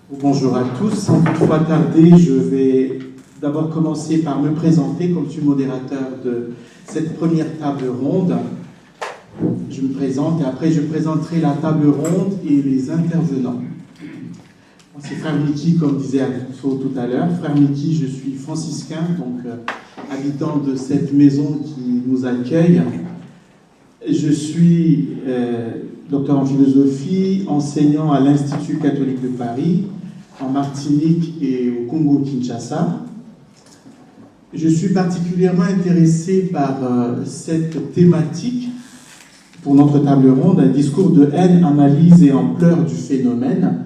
Bonjour à tous. Sans toutefois tarder, je vais d'abord commencer par me présenter comme je suis modérateur de cette première table ronde. Je me présente et après je présenterai la table ronde et les intervenants. C'est Frère Mickey, comme disait Alfonso tout à l'heure. Frère Mickey, je suis franciscain, donc habitant de cette maison qui nous accueille. Je suis docteur en philosophie, enseignant à l'Institut catholique de Paris, en Martinique et au Congo-Kinshasa. Je suis particulièrement intéressé par cette thématique pour notre table ronde, un discours de haine, analyse et ampleur du phénomène.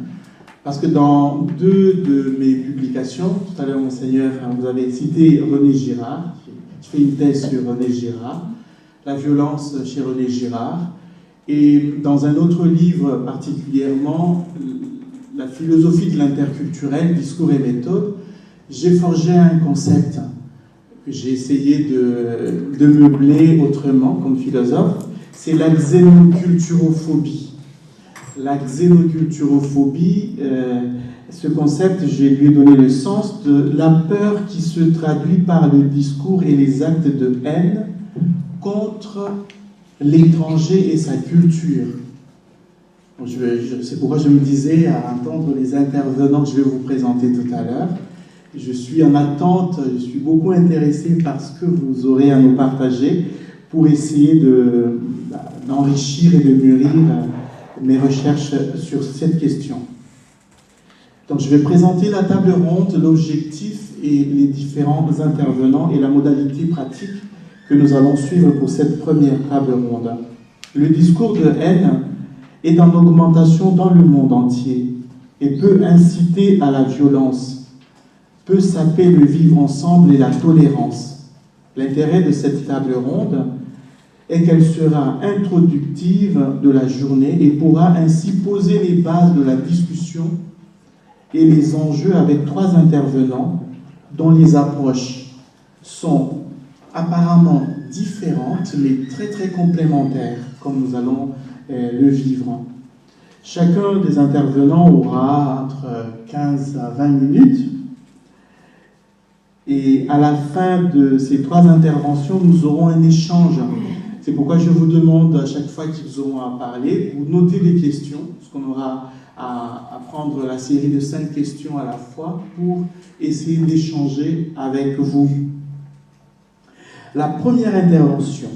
Parce que dans deux de mes publications, tout à l'heure, Monseigneur, vous avez cité René Girard. Je fais une thèse sur René Girard, la violence chez René Girard. Et dans un autre livre particulièrement, la philosophie de l'interculturel, discours et méthode, j'ai forgé un concept que j'ai essayé de meubler autrement comme philosophe, c'est la xénoculturophobie. La xénoculturophobie, ce concept, je lui ai donné le sens de la peur qui se traduit par le discours et les actes de haine contre l'étranger et sa culture. C'est pourquoi je me disais, à entendre les intervenants que je vais vous présenter tout à l'heure, je suis en attente, je suis beaucoup intéressé par ce que vous aurez à nous partager pour essayer d'enrichir et de mûrir mes recherches sur cette question. Donc je vais présenter la table ronde, l'objectif et les différents intervenants et la modalité pratique que nous allons suivre pour cette première table ronde. Le discours de haine est en augmentation dans le monde entier et peut inciter à la violence, peut saper le vivre ensemble et la tolérance. L'intérêt de cette table ronde est qu'elle sera introductive de la journée et pourra ainsi poser les bases de la discussion et les enjeux avec trois intervenants dont les approches sont apparemment différentes mais très très complémentaires, comme nous allons le vivre. Chacun des intervenants aura entre 15 à 20 minutes et à la fin de ces trois interventions, nous aurons un échange. C'est pourquoi je vous demande à chaque fois qu'ils auront à parler, vous notez les questions, parce qu'on aura à prendre la série de 5 questions à la fois pour essayer d'échanger avec vous. La première intervention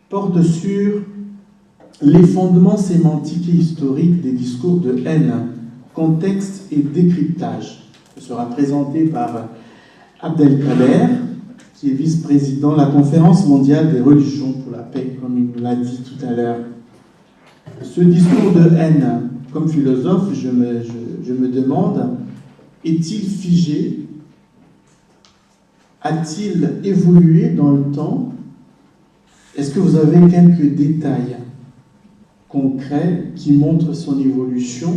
porte sur les fondements sémantiques et historiques des discours de haine, contexte et décryptage. Ce sera présenté par Abdelkader, qui est vice-président de la Conférence mondiale des religions pour la paix, comme il nous l'a dit tout à l'heure. Ce discours de haine, comme philosophe, je me demande, est-il figé? A-t-il évolué dans le temps? Est-ce que vous avez quelques détails concrets qui montrent son évolution?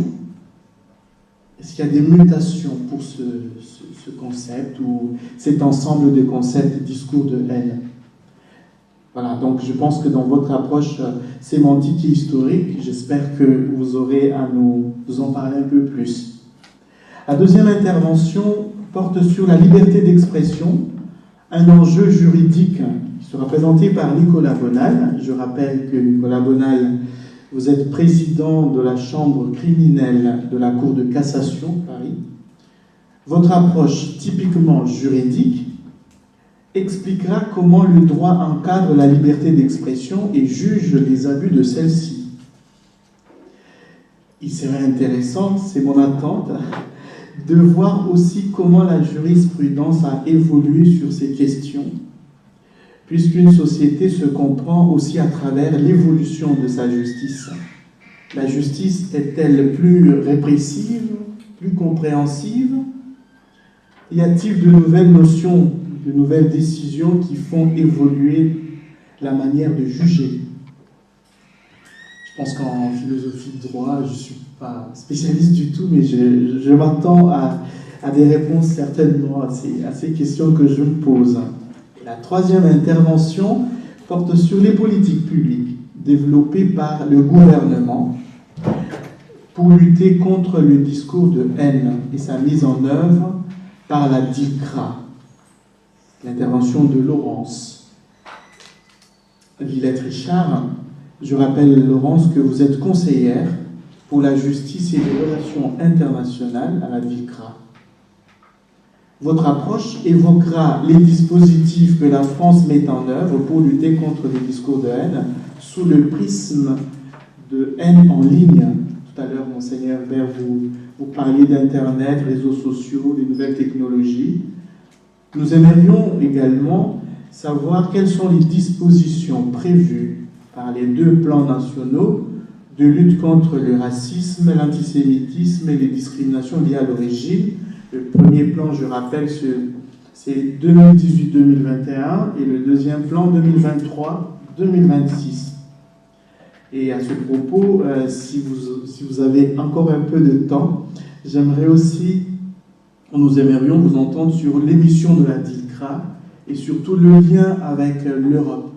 Est-ce qu'il y a des mutations pour ce concept ou cet ensemble de concepts, discours de haine? Voilà, donc je pense que dans votre approche sémantique et historique, j'espère que vous aurez à nous en parler un peu plus. La deuxième intervention porte sur la liberté d'expression, un enjeu juridique qui sera présenté par Nicolas Bonal. Je rappelle que Nicolas Bonal, vous êtes président de la chambre criminelle de la Cour de cassation Paris. Votre approche typiquement juridique expliquera comment le droit encadre la liberté d'expression et juge les abus de celle-ci. Il serait intéressant, c'est mon attente, de voir aussi comment la jurisprudence a évolué sur ces questions, puisqu'une société se comprend aussi à travers l'évolution de sa justice. La justice est-elle plus répressive, plus compréhensive? Y a-t-il de nouvelles notions, de nouvelles décisions qui font évoluer la manière de juger? Je pense qu'en philosophie de droit, je ne suis pas spécialiste du tout, mais je m'attends à des réponses certainement à ces questions que je me pose. La troisième intervention porte sur les politiques publiques développées par le gouvernement pour lutter contre le discours de haine et sa mise en œuvre par la DICRA, l'intervention de Laurence Villette-Richard. Je rappelle, Laurence, que vous êtes conseillère pour la justice et les relations internationales à la DICRA. Votre approche évoquera les dispositifs que la France met en œuvre pour lutter contre les discours de haine sous le prisme de haine en ligne. Tout à l'heure, Monseigneur Bert, vous parliez d'Internet, réseaux sociaux, des nouvelles technologies. Nous aimerions également savoir quelles sont les dispositions prévues par les deux plans nationaux de lutte contre le racisme, l'antisémitisme et les discriminations liées à l'origine. Le premier plan, je rappelle, c'est 2018-2021 et le deuxième plan 2023-2026. Et à ce propos, si vous avez encore un peu de temps, nous aimerions vous entendre sur l'émission de la DICRA et surtout le lien avec l'Europe,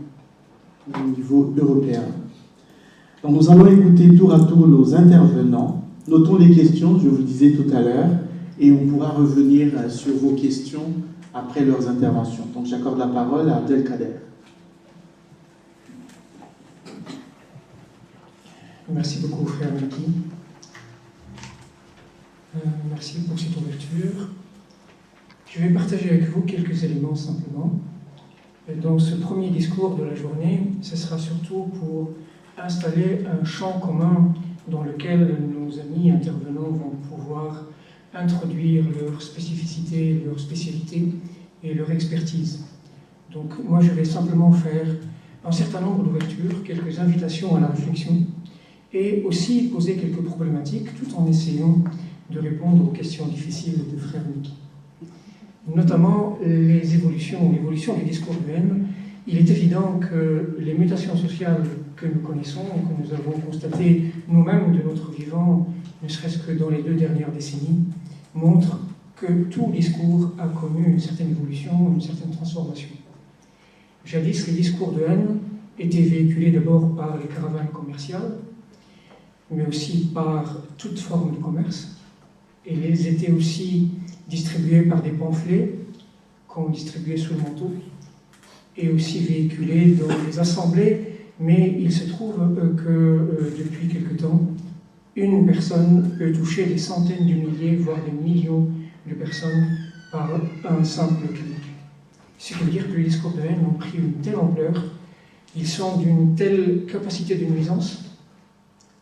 au niveau européen. Donc nous allons écouter tour à tour nos intervenants. Notons les questions, je vous le disais tout à l'heure, et on pourra revenir sur vos questions après leurs interventions. Donc j'accorde la parole à Abdelkader. Merci beaucoup, frère Miki. Merci pour cette ouverture. Je vais partager avec vous quelques éléments simplement. Dans ce premier discours de la journée, ce sera surtout pour installer un champ commun dans lequel nos amis intervenants vont pouvoir introduire leurs spécificités, leurs spécialités et leur expertise. Donc moi je vais simplement faire un certain nombre d'ouvertures, quelques invitations à la réflexion et aussi poser quelques problématiques tout en essayant de répondre aux questions difficiles de frère Miki. Notamment l'évolution du discours de haine. Il est évident que les mutations sociales que nous connaissons, que nous avons constatées nous-mêmes de notre vivant, ne serait-ce que dans les 2 dernières décennies, montrent que tout discours a connu une certaine évolution, une certaine transformation. Jadis, les discours de haine étaient véhiculés d'abord par les caravanes commerciales, mais aussi par toute forme de commerce, et ils étaient aussi distribués par des pamphlets qu'on distribuait sous le manteau, et aussi véhiculés dans les assemblées, mais il se trouve que depuis quelque temps, une personne peut toucher des centaines de milliers, voire des millions de personnes par un simple clic. Ce qui veut dire que les discours de haine ont pris une telle ampleur, ils sont d'une telle capacité de nuisance,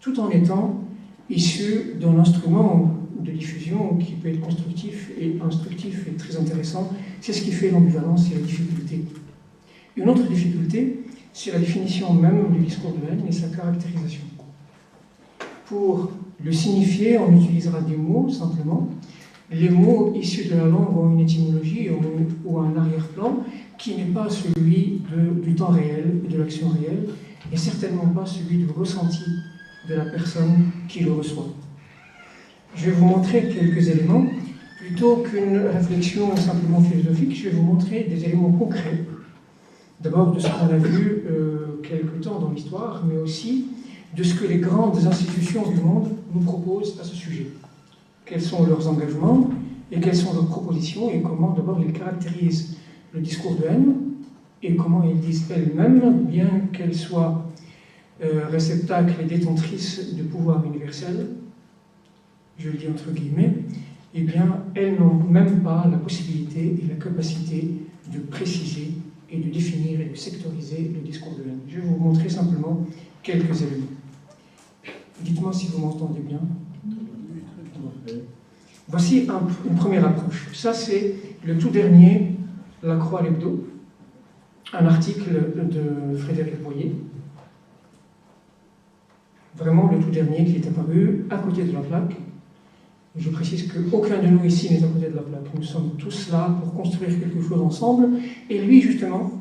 tout en étant issus d'un instrument de diffusion qui peut être constructif et instructif et très intéressant. C'est ce qui fait l'ambivalence et la difficulté. Une autre difficulté, c'est la définition même du discours de haine et sa caractérisation. Pour le signifier, on utilisera des mots simplement. Les mots issus de la langue ont une étymologie ou un arrière-plan qui n'est pas celui du temps réel et de l'action réelle, et certainement pas celui du ressenti de la personne qui le reçoit. Je vais vous montrer quelques éléments. Plutôt qu'une réflexion simplement philosophique, je vais vous montrer des éléments concrets. D'abord de ce qu'on a vu quelque temps dans l'histoire, mais aussi de ce que les grandes institutions du monde nous proposent à ce sujet. Quels sont leurs engagements et quelles sont leurs propositions et comment d'abord ils caractérisent le discours de haine et comment ils disent elles-mêmes, bien qu'elles soient réceptacles et détentrices de pouvoir universel, je le dis entre guillemets, eh bien elles n'ont même pas la possibilité et la capacité de préciser et de définir et de sectoriser le discours de haine. Je vais vous montrer simplement quelques éléments. Dites-moi si vous m'entendez bien. Voici une première approche. Ça, c'est le tout dernier, La Croix l'Hebdo, un article de Frédéric Boyer. Vraiment le tout dernier qui est apparu à côté de la plaque. Je précise qu'aucun de nous ici n'est à côté de la plaque. Nous sommes tous là pour construire quelque chose ensemble. Et lui, justement,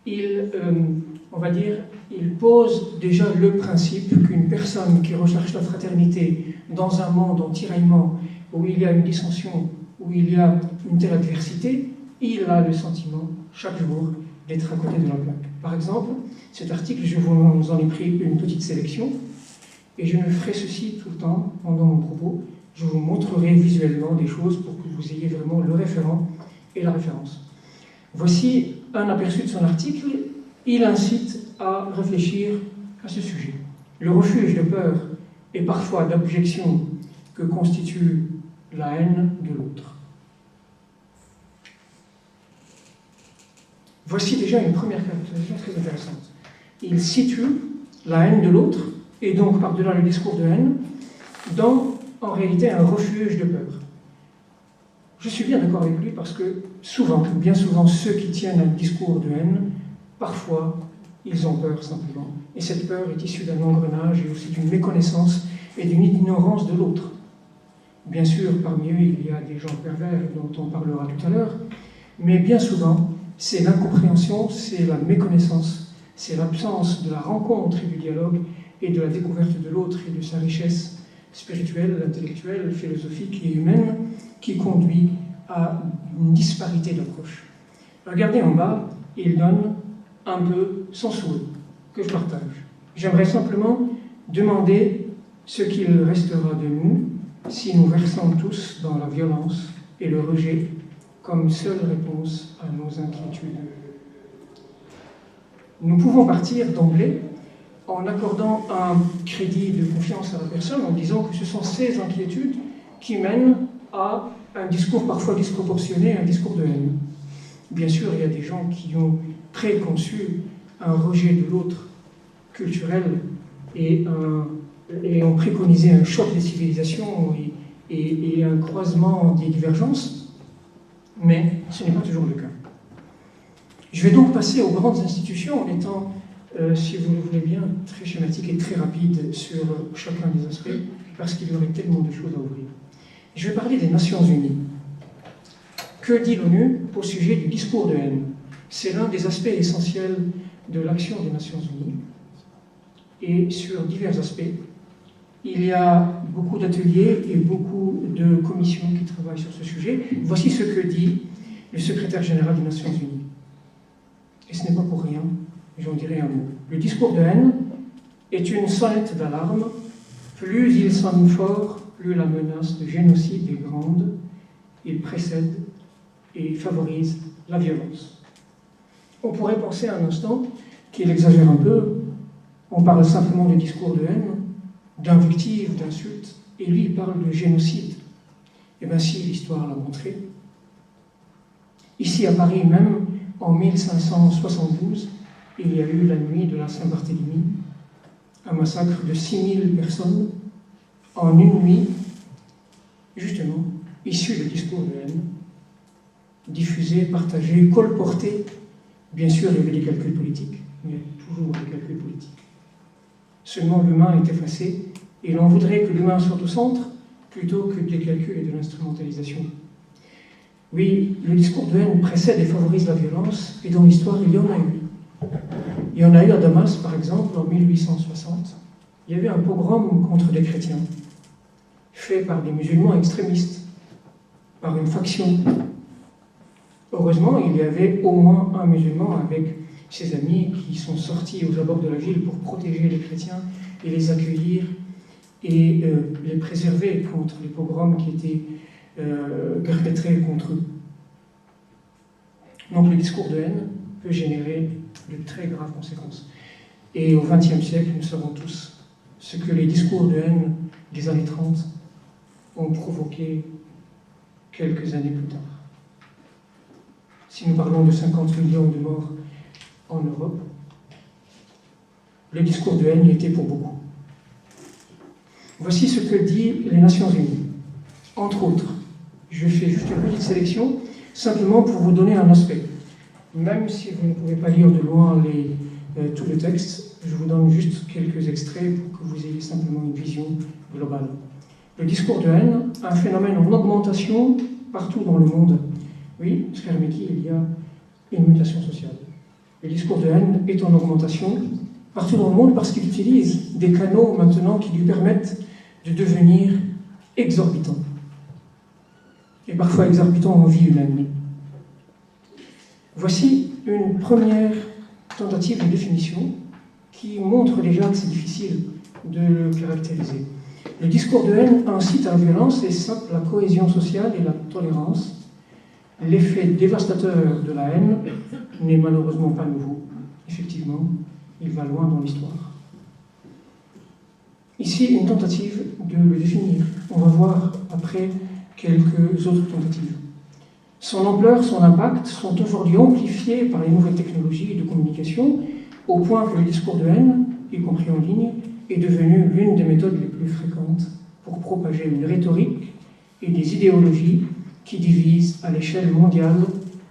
on va dire, il pose déjà le principe qu'une personne qui recherche la fraternité dans un monde en tiraillement, où il y a une dissension, où il y a une telle adversité, il a le sentiment, chaque jour, d'être à côté de la plaque. Par exemple, cet article, je vous en ai pris une petite sélection. Et je ne ferai ceci tout le temps pendant mon propos. Je vous montrerai visuellement des choses pour que vous ayez vraiment le référent et la référence. Voici un aperçu de son article. Il incite à réfléchir à ce sujet. Le refuge de peur et parfois d'abjection que constitue la haine de l'autre. Voici déjà une première caractérisation très intéressante. Il situe la haine de l'autre, et donc par-delà le discours de haine, dans en réalité un refuge de peur. Je suis bien d'accord avec lui parce que souvent, bien souvent, ceux qui tiennent un discours de haine, parfois, ils ont peur simplement. Et cette peur est issue d'un engrenage et aussi d'une méconnaissance et d'une ignorance de l'autre. Bien sûr, parmi eux, il y a des gens pervers dont on parlera tout à l'heure, mais bien souvent, c'est l'incompréhension, c'est la méconnaissance, c'est l'absence de la rencontre et du dialogue et de la découverte de l'autre et de sa richesse spirituelle, intellectuelle, philosophique et humaine qui conduit à une disparité d'approche. Regardez en bas, il donne un peu son souhait, que je partage. J'aimerais simplement demander ce qu'il restera de nous si nous versons tous dans la violence et le rejet comme seule réponse à nos inquiétudes. Nous pouvons partir d'emblée en accordant un crédit de confiance à la personne, en disant que ce sont ces inquiétudes qui mènent à un discours parfois disproportionné, un discours de haine. Bien sûr, il y a des gens qui ont préconçu un rejet de l'autre culturel et ont préconisé un choc des civilisations et un croisement des divergences, mais ce n'est pas toujours le cas. Je vais donc passer aux grandes institutions en étant, si vous le voulez bien, très schématique et très rapide sur chacun des aspects, parce qu'il y aurait tellement de choses à ouvrir. Je vais parler des Nations Unies. Que dit l'ONU au sujet du discours de haine? C'est l'un des aspects essentiels de l'action des Nations Unies. Et sur divers aspects, il y a beaucoup d'ateliers et beaucoup de commissions qui travaillent sur ce sujet. Voici ce que dit le secrétaire général des Nations Unies. Et ce n'est pas pour rien, j'en dirai un mot. Le discours de haine est une sonnette d'alarme. Plus il sonne fort, plus la menace de génocide est grande. Il précède et favorise la violence. On pourrait penser un instant qu'il exagère un peu. On parle simplement de discours de haine, d'invectives, d'insultes, et lui il parle de génocide. Eh bien si, l'histoire l'a montré. Ici à Paris même, en 1572, il y a eu la nuit de la Saint-Barthélemy, un massacre de 6000 personnes en une nuit, justement, issu de discours de haine, diffusé, partagé, colporté. Bien sûr, il y avait des calculs politiques, il y a toujours des calculs politiques. Seulement l'humain est effacé, et l'on voudrait que l'humain soit au centre, plutôt que des calculs et de l'instrumentalisation. Oui, le discours de haine précède et favorise la violence, et dans l'histoire, il y en a eu. Il y en a eu à Damas, par exemple, en 1860. Il y avait un pogrom contre des chrétiens, fait par des musulmans extrémistes, par une faction. Heureusement, il y avait au moins un musulman avec ses amis qui sont sortis aux abords de la ville pour protéger les chrétiens et les accueillir et les préserver contre les pogroms qui étaient perpétrés contre eux. Donc le discours de haine peut générer de très graves conséquences. Et au XXe siècle, nous savons tous ce que les discours de haine des années 30 ont provoqué quelques années plus tard. Si nous parlons de 50 millions de morts en Europe, le discours de haine y était pour beaucoup. Voici ce que disent les Nations Unies. Entre autres, je fais juste une petite sélection, simplement pour vous donner un aspect. Même si vous ne pouvez pas lire de loin tout le texte, je vous donne juste quelques extraits pour que vous ayez simplement une vision globale. Le discours de haine, un phénomène en augmentation partout dans le monde. Oui, cher Meki, il y a une mutation sociale. Le discours de haine est en augmentation partout dans le monde parce qu'il utilise des canaux maintenant qui lui permettent de devenir exorbitant. Et parfois exorbitant en vie humaine. Voici une première tentative de définition qui montre déjà que c'est difficile de le caractériser. Le discours de haine incite à la violence et sape la cohésion sociale et la tolérance. L'effet dévastateur de la haine n'est malheureusement pas nouveau. Effectivement, il va loin dans l'histoire. Ici, une tentative de le définir. On va voir après quelques autres tentatives. Son ampleur, son impact sont aujourd'hui amplifiés par les nouvelles technologies de communication, au point que le discours de haine, y compris en ligne, est devenu l'une des méthodes les plus fréquentes pour propager une rhétorique et des idéologies qui divisent à l'échelle mondiale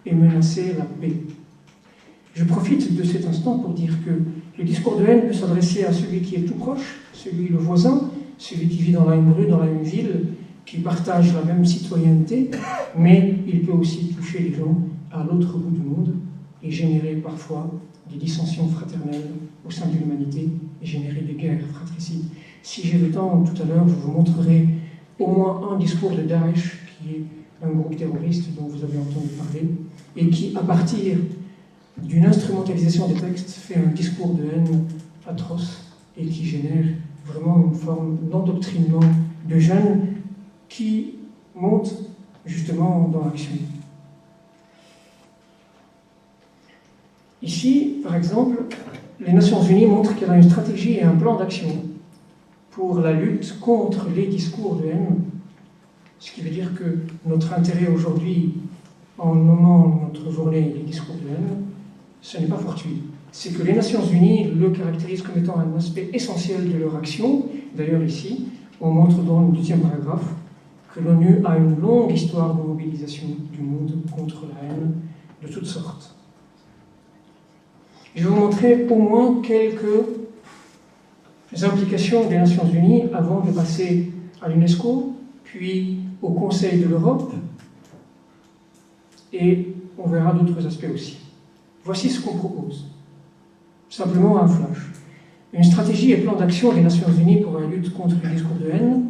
et menacer la paix. Je profite de cet instant pour dire que le discours de haine peut s'adresser à celui qui est tout proche, celui le voisin, celui qui vit dans la même rue, dans la même ville, qui partage la même citoyenneté, mais il peut aussi toucher les gens à l'autre bout du monde et générer parfois des dissensions fraternelles au sein de l'humanité et générer des guerres fratricides. Si j'ai le temps, tout à l'heure, je vous montrerai au moins un discours de Daesh, qui est un groupe terroriste dont vous avez entendu parler, et qui, à partir d'une instrumentalisation des textes, fait un discours de haine atroce et qui génère vraiment une forme d'endoctrinement de jeunes qui montent justement dans l'action. Ici, par exemple, les Nations Unies montrent qu'elle a une stratégie et un plan d'action pour la lutte contre les discours de haine, ce qui veut dire que notre intérêt aujourd'hui, en nommant notre journée les discours de haine, ce n'est pas fortuit. C'est que les Nations Unies le caractérisent comme étant un aspect essentiel de leur action. D'ailleurs, ici, on montre dans le 2e paragraphe que l'ONU a une longue histoire de mobilisation du monde contre la haine de toutes sortes. Je vais vous montrer au moins quelques implications des Nations Unies avant de passer à l'UNESCO, puis au Conseil de l'Europe, et on verra d'autres aspects aussi. Voici ce qu'on propose. Simplement un flash. Une stratégie et plan d'action des Nations Unies pour la lutte contre les discours de haine.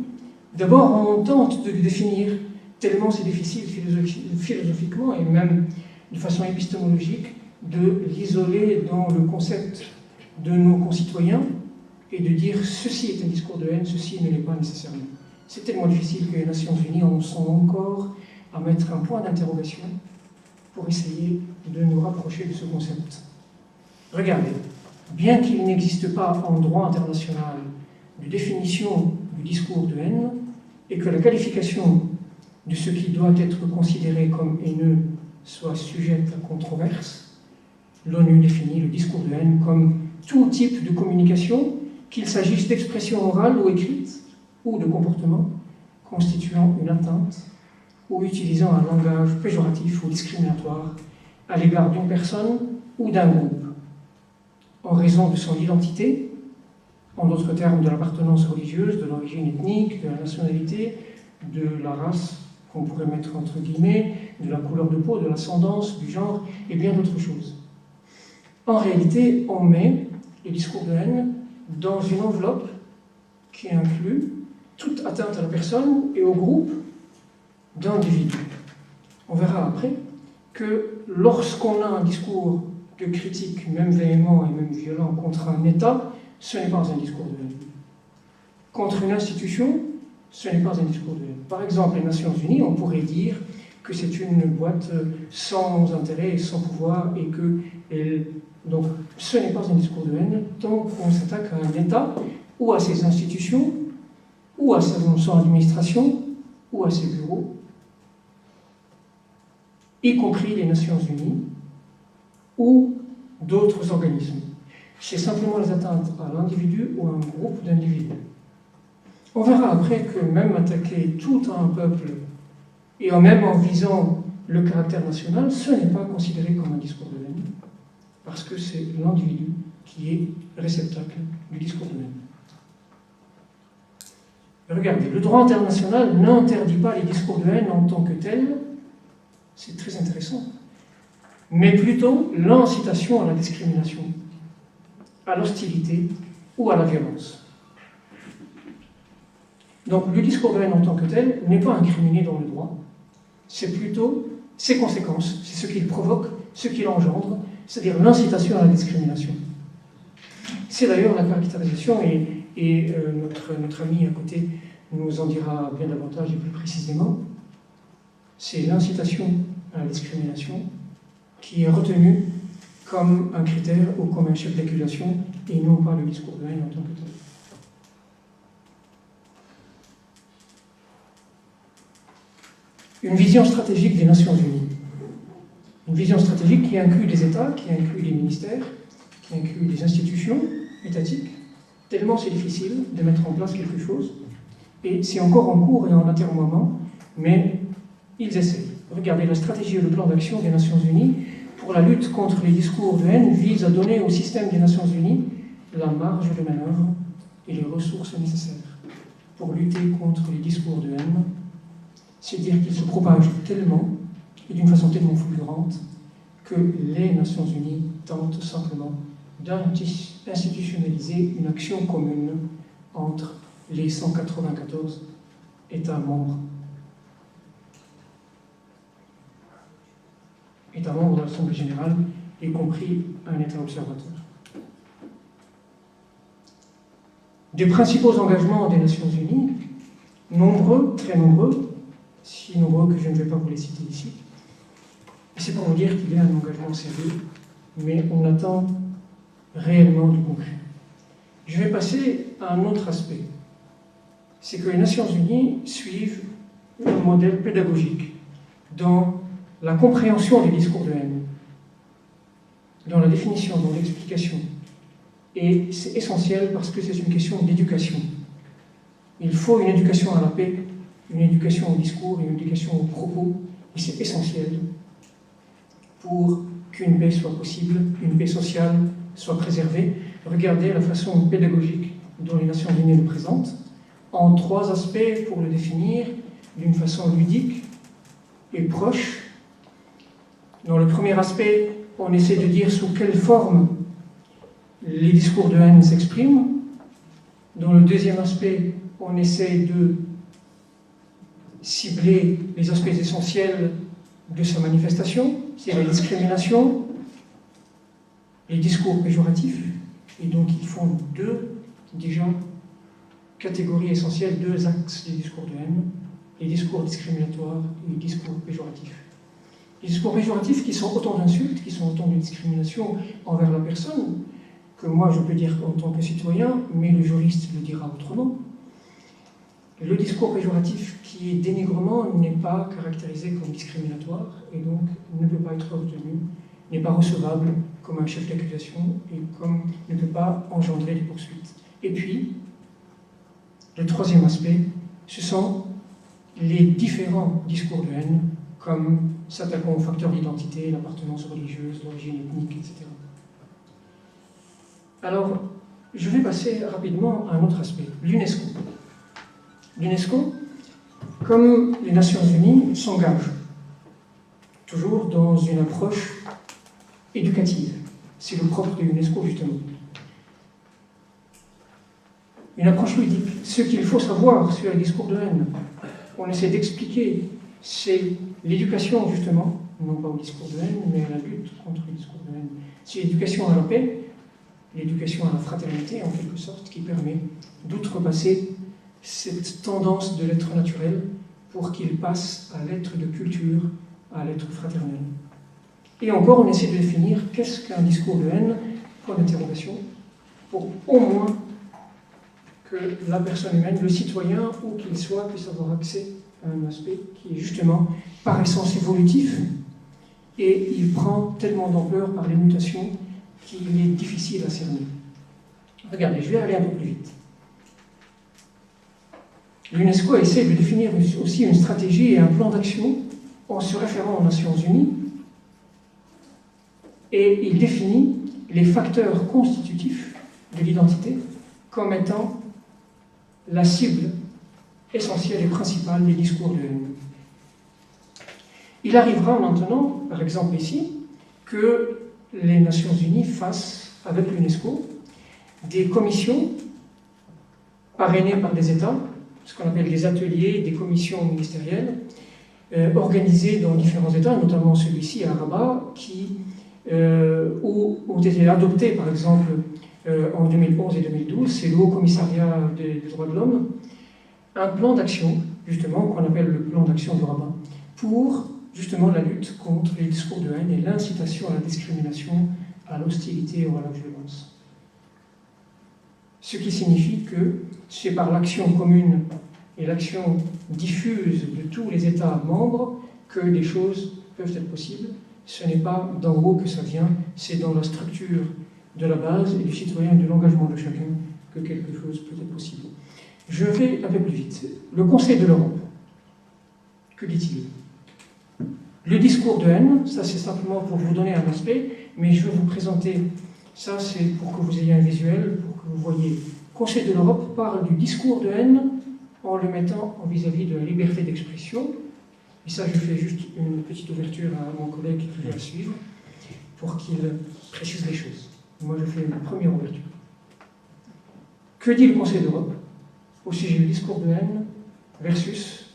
D'abord, on tente de le définir, tellement c'est difficile philosophiquement et même de façon épistémologique, de l'isoler dans le concept de nos concitoyens et de dire ceci est un discours de haine, ceci ne l'est pas nécessairement. C'est tellement difficile que les Nations Unies en sont encore à mettre un point d'interrogation pour essayer de nous rapprocher de ce concept. Regardez, bien qu'il n'existe pas en droit international de définition du discours de haine et que la qualification de ce qui doit être considéré comme haineux soit sujette à controverse, l'ONU définit le discours de haine comme tout type de communication, qu'il s'agisse d'expression orale ou écrite, ou de comportement constituant une atteinte, ou utilisant un langage péjoratif ou discriminatoire à l'égard d'une personne ou d'un groupe, en raison de son identité, en d'autres termes de l'appartenance religieuse, de l'origine ethnique, de la nationalité, de la race, qu'on pourrait mettre entre guillemets, de la couleur de peau, de l'ascendance, du genre, et bien d'autres choses. En réalité, on met le discours de haine dans une enveloppe qui inclut toute atteinte à la personne et au groupe d'individus. On verra après que lorsqu'on a un discours de critique, même véhément et même violent, contre un État, ce n'est pas un discours de haine. Contre une institution, ce n'est pas un discours de haine. Par exemple, les Nations Unies, on pourrait dire que c'est une boîte sans intérêt et sans pouvoir et que donc ce n'est pas un discours de haine tant qu'on s'attaque à un État ou à ses institutions ou à son administration ou à ses bureaux, y compris les Nations Unies ou d'autres organismes. C'est simplement les atteintes à l'individu ou à un groupe d'individus. On verra après que même attaquer tout un peuple, et même en visant le caractère national, ce n'est pas considéré comme un discours de haine, parce que c'est l'individu qui est réceptacle du discours de haine. Regardez, le droit international n'interdit pas les discours de haine en tant que tels, c'est très intéressant, mais plutôt l'incitation à la discrimination, à l'hostilité ou à la violence. Donc le discours de haine en tant que tel n'est pas incriminé dans le droit, c'est plutôt ses conséquences, c'est ce qu'il provoque, ce qu'il engendre, c'est-à-dire l'incitation à la discrimination. C'est d'ailleurs la caractérisation et et notre ami à côté nous en dira bien davantage et plus précisément. C'est l'incitation à la discrimination qui est retenue comme un critère ou comme un chef d'accusation et non pas le discours de haine en tant que tel. Une vision stratégique des Nations Unies. Une vision stratégique qui inclut des États, qui inclut des ministères, qui inclut des institutions étatiques, tellement c'est difficile de mettre en place quelque chose, et c'est encore en cours et en atermoiement, mais ils essayent. Regardez, la stratégie et le plan d'action des Nations Unies pour la lutte contre les discours de haine vise à donner au système des Nations Unies la marge de manœuvre et les ressources nécessaires pour lutter contre les discours de haine, c'est-à-dire qu'ils se propagent tellement et d'une façon tellement fulgurante que les Nations Unies tentent simplement d'institutionnaliser une action commune entre les 194 États membres. États membres de l'Assemblée générale, y compris un État observateur. Des principaux engagements des Nations Unies, nombreux, très nombreux, si nombreux que je ne vais pas vous les citer ici. Et c'est pour vous dire qu'il y a un engagement sérieux, mais on attend réellement du concret. Je vais passer à un autre aspect. C'est que les Nations Unies suivent un modèle pédagogique dans la compréhension des discours de haine, dans la définition, dans l'explication. Et c'est essentiel parce que c'est une question d'éducation. Il faut une éducation à la paix, une éducation au discours, une éducation aux propos, et c'est essentiel pour qu'une paix soit possible, une paix sociale soit préservée. Regardez la façon pédagogique dont les Nations Unies le présentent, en 3 aspects pour le définir d'une façon ludique et proche. Dans le premier aspect, on essaie de dire sous quelle forme les discours de haine s'expriment. Dans le deuxième aspect, on essaie de cibler les aspects essentiels de sa manifestation, c'est la discrimination, les discours péjoratifs, et donc ils font 2, déjà, catégories essentielles, 2 axes des discours de haine, les discours discriminatoires et les discours péjoratifs. Les discours péjoratifs qui sont autant d'insultes, qui sont autant de discrimination envers la personne, que moi je peux dire en tant que citoyen, mais le juriste le dira autrement. Le discours péjoratif qui est dénigrement n'est pas caractérisé comme discriminatoire et donc ne peut pas être retenu, n'est pas recevable comme un chef d'accusation et comme ne peut pas engendrer des poursuites. Et puis, le troisième aspect, ce sont les différents discours de haine, comme s'attaquant aux facteurs d'identité, l'appartenance religieuse, l'origine ethnique, etc. Alors, je vais passer rapidement à un autre aspect, l'UNESCO. L'UNESCO, comme les Nations Unies, s'engage toujours dans une approche éducative. C'est le propre de l'UNESCO, justement. Une approche ludique. Ce qu'il faut savoir sur les discours de haine, on essaie d'expliquer, c'est l'éducation, justement, non pas au discours de haine, mais à la lutte contre les discours de haine. C'est l'éducation à la paix, l'éducation à la fraternité, en quelque sorte, qui permet d'outrepasser cette tendance de l'être naturel pour qu'il passe à l'être de culture, à l'être fraternel. Et encore, on essaie de définir qu'est-ce qu'un discours de haine, point d'interrogation, pour au moins que la personne humaine, le citoyen, où qu'il soit, puisse avoir accès à un aspect qui est justement par essence évolutif, et il prend tellement d'ampleur par les mutations qu'il est difficile à cerner. Regardez, je vais aller un peu plus vite. L'UNESCO essaie de définir aussi une stratégie et un plan d'action en se référant aux Nations Unies, et il définit les facteurs constitutifs de l'identité comme étant la cible essentielle et principale des discours de haine. Il arrivera maintenant, par exemple ici, que les Nations Unies fassent, avec l'UNESCO, des commissions parrainées par des États, ce qu'on appelle des ateliers, des commissions ministérielles, organisées dans différents États, notamment celui-ci à Rabat, où ont été adoptés, par exemple, en 2011 et 2012, c'est le Haut Commissariat des droits de l'homme, un plan d'action, justement, qu'on appelle le plan d'action du rabbin, pour justement la lutte contre les discours de haine et l'incitation à la discrimination, à l'hostilité ou à la violence. Ce qui signifie que c'est par l'action commune et l'action diffuse de tous les États membres que des choses peuvent être possibles. Ce n'est pas d'en haut que ça vient, c'est dans la structure de la base et du citoyen et de l'engagement de chacun que quelque chose peut être possible. Je vais un peu plus vite. Le Conseil de l'Europe, que dit-il? Le discours de haine, ça c'est simplement pour vous donner un aspect, mais je vais vous présenter, ça c'est pour que vous ayez un visuel, pour que vous voyez. Le Conseil de l'Europe parle du discours de haine en le mettant en vis-à-vis de la liberté d'expression. Et ça, je fais juste une petite ouverture à mon collègue qui va suivre pour qu'il précise les choses. Moi, je fais une première ouverture. Que dit le Conseil d'Europe au sujet du discours de haine versus,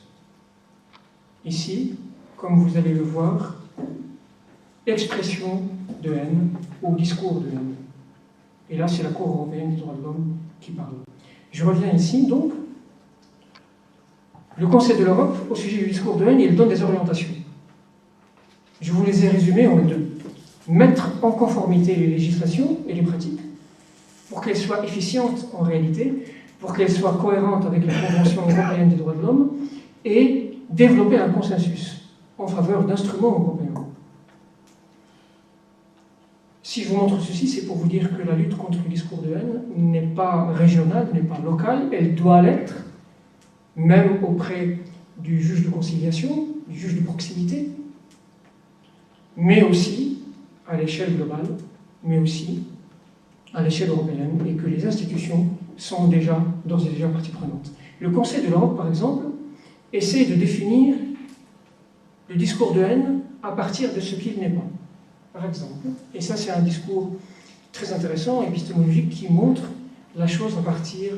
ici, comme vous allez le voir, expression de haine ou discours de haine. Et là, c'est la Cour européenne des droits de l'homme qui parle. Je reviens ici, donc. Le Conseil de l'Europe, au sujet du discours de haine, il donne des orientations. Je vous les ai résumées en deux. Mettre en conformité les législations et les pratiques pour qu'elles soient efficientes en réalité, pour qu'elles soient cohérentes avec la Convention européenne des droits de l'homme et développer un consensus en faveur d'instruments européens. Si je vous montre ceci, c'est pour vous dire que la lutte contre le discours de haine n'est pas régionale, n'est pas locale, elle doit l'être, même auprès du juge de conciliation, du juge de proximité, mais aussi à l'échelle globale, mais aussi à l'échelle européenne, et que les institutions sont déjà, d'ores et déjà, partie prenante. Le Conseil de l'Europe, par exemple, essaie de définir le discours de haine à partir de ce qu'il n'est pas, par exemple. Et ça, c'est un discours très intéressant, épistémologique, qui montre la chose à partir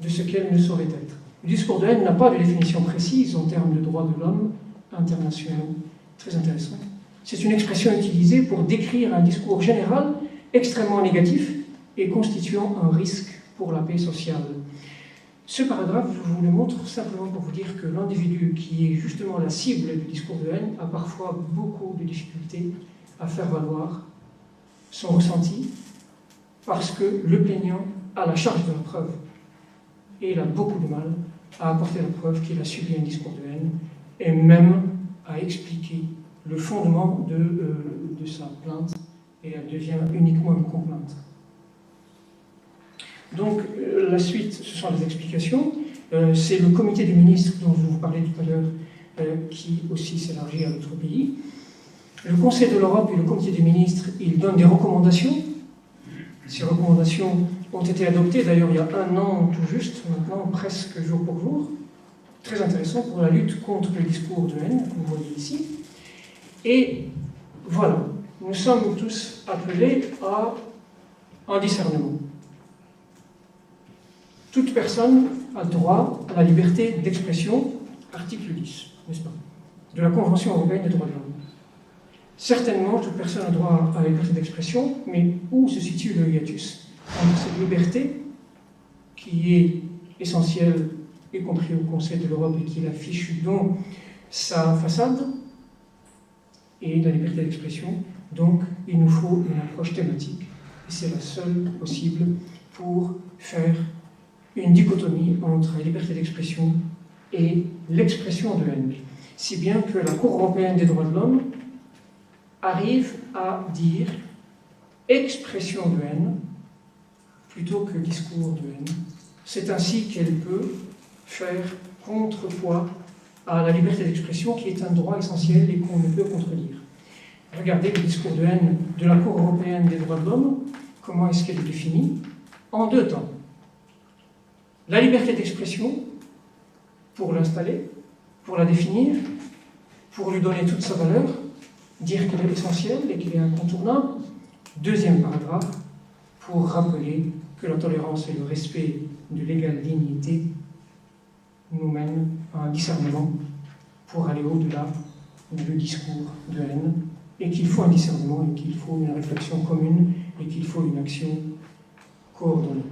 de ce qu'elle ne saurait être. Le discours de haine n'a pas de définition précise en termes de droits de l'homme internationaux. Très intéressant. C'est une expression utilisée pour décrire un discours général extrêmement négatif et constituant un risque pour la paix sociale. Ce paragraphe, je vous le montre simplement pour vous dire que l'individu qui est justement la cible du discours de haine a parfois beaucoup de difficultés à faire valoir son ressenti parce que le plaignant a la charge de la preuve et il a beaucoup de mal à apporter la preuve qu'il a subi un discours de haine et même à expliquer le fondement de sa plainte, et elle devient uniquement une complainte. Donc, la suite, ce sont les explications. C'est le comité des ministres dont je vous parlais tout à l'heure, qui aussi s'élargit à d'autres pays. Le Conseil de l'Europe et le comité des ministres, ils donnent des recommandations. Ces recommandations ont été adoptées, d'ailleurs, il y a 1 an tout juste, maintenant presque jour pour jour. Très intéressant pour la lutte contre le discours de haine, que vous voyez ici. Et voilà, nous sommes tous appelés à un discernement. Toute personne a droit à la liberté d'expression, article 10, n'est-ce pas, de la Convention européenne des droits de l'homme. Certainement, toute personne a droit à la liberté d'expression, mais où se situe le hiatus entre cette liberté, qui est essentielle, y compris au Conseil de l'Europe, et qui affiche donc sa façade, et la liberté d'expression. Donc, il nous faut une approche thématique, et c'est la seule possible pour faire une dichotomie entre la liberté d'expression et l'expression de haine. Si bien que la Cour européenne des droits de l'homme arrive à dire expression de haine plutôt que discours de haine. C'est ainsi qu'elle peut faire contrepoids à la liberté d'expression qui est un droit essentiel et qu'on ne peut contredire. Regardez le discours de haine de la Cour européenne des droits de l'homme, comment est-ce qu'elle est définie? En 2 temps. La liberté d'expression, pour l'installer, pour la définir, pour lui donner toute sa valeur, dire qu'elle est essentielle et qu'elle est incontournable. 2e paragraphe, pour rappeler que la tolérance et le respect de l'égale dignité nous mènent à un discernement pour aller au-delà du discours de haine, et qu'il faut un discernement, et qu'il faut une réflexion commune, et qu'il faut une action coordonner,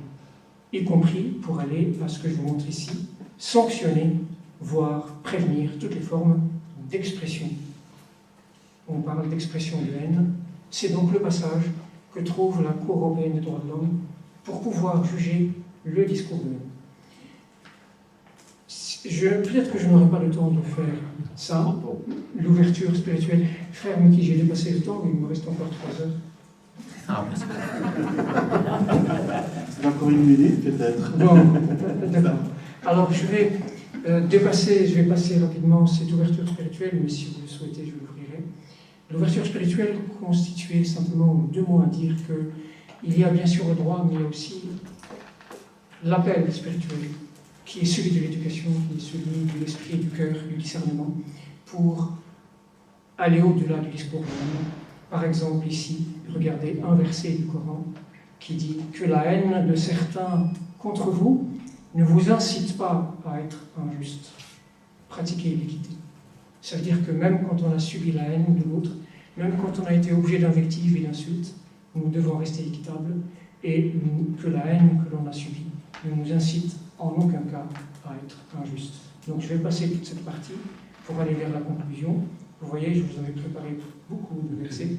y compris pour aller à ce que je vous montre ici, sanctionner, voire prévenir toutes les formes d'expression. On parle d'expression de haine. C'est donc le passage que trouve la Cour européenne des droits de l'homme pour pouvoir juger le discours de haine. Peut-être que je n'aurai pas le temps de faire ça, l'ouverture spirituelle. Frère Mickey, j'ai dépassé le temps, mais il me reste encore 3 heures. C'est encore 1 minute peut-être. Bon, d'accord. Alors je vais passer rapidement cette ouverture spirituelle, mais si vous le souhaitez, je l'ouvrirai. L'ouverture spirituelle constituait simplement 2 mots à dire qu'il y a bien sûr le droit, mais il y a aussi l'appel spirituel, qui est celui de l'éducation, qui est celui de l'esprit, du cœur, du discernement, pour aller au-delà du discours de l'homme. Par exemple, ici, regardez un verset du Coran qui dit que la haine de certains contre vous ne vous incite pas à être injuste. Pratiquez l'équité. Ça veut dire que même quand on a subi la haine de l'autre, même quand on a été objet d'invectives et d'insultes, nous devons rester équitables et que la haine que l'on a subie ne nous incite en aucun cas à être injuste. Donc je vais passer toute cette partie pour aller vers la conclusion. Vous voyez, je vous avais préparé beaucoup de versets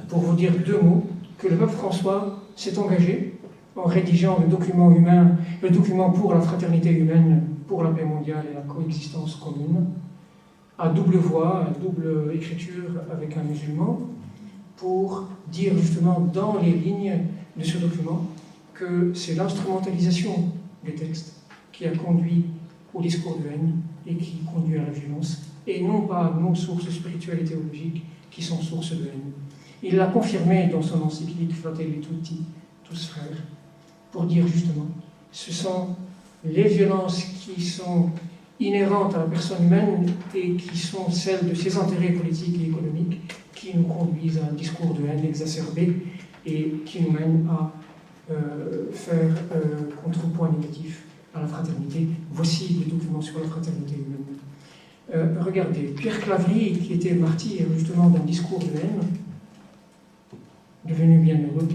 pour vous dire 2 mots, que le pape François s'est engagé en rédigeant le document humain, le document pour la fraternité humaine, pour la paix mondiale et la coexistence commune, à double voix, à double écriture avec un musulman, pour dire justement dans les lignes de ce document que c'est l'instrumentalisation des textes qui a conduit au discours de haine et qui conduit à la violence, et non pas nos sources spirituelles et théologiques qui sont sources de haine. Il l'a confirmé dans son encyclique Fratelli Tutti, tous frères, pour dire justement, ce sont les violences qui sont inhérentes à la personne humaine et qui sont celles de ses intérêts politiques et économiques qui nous conduisent à un discours de haine exacerbé et qui nous mènent à faire contrepoids négatif à la fraternité. Voici les documents sur la fraternité humaine. Regardez, Pierre Claverie, qui était martyr justement d'un discours de haine, devenu bienheureux,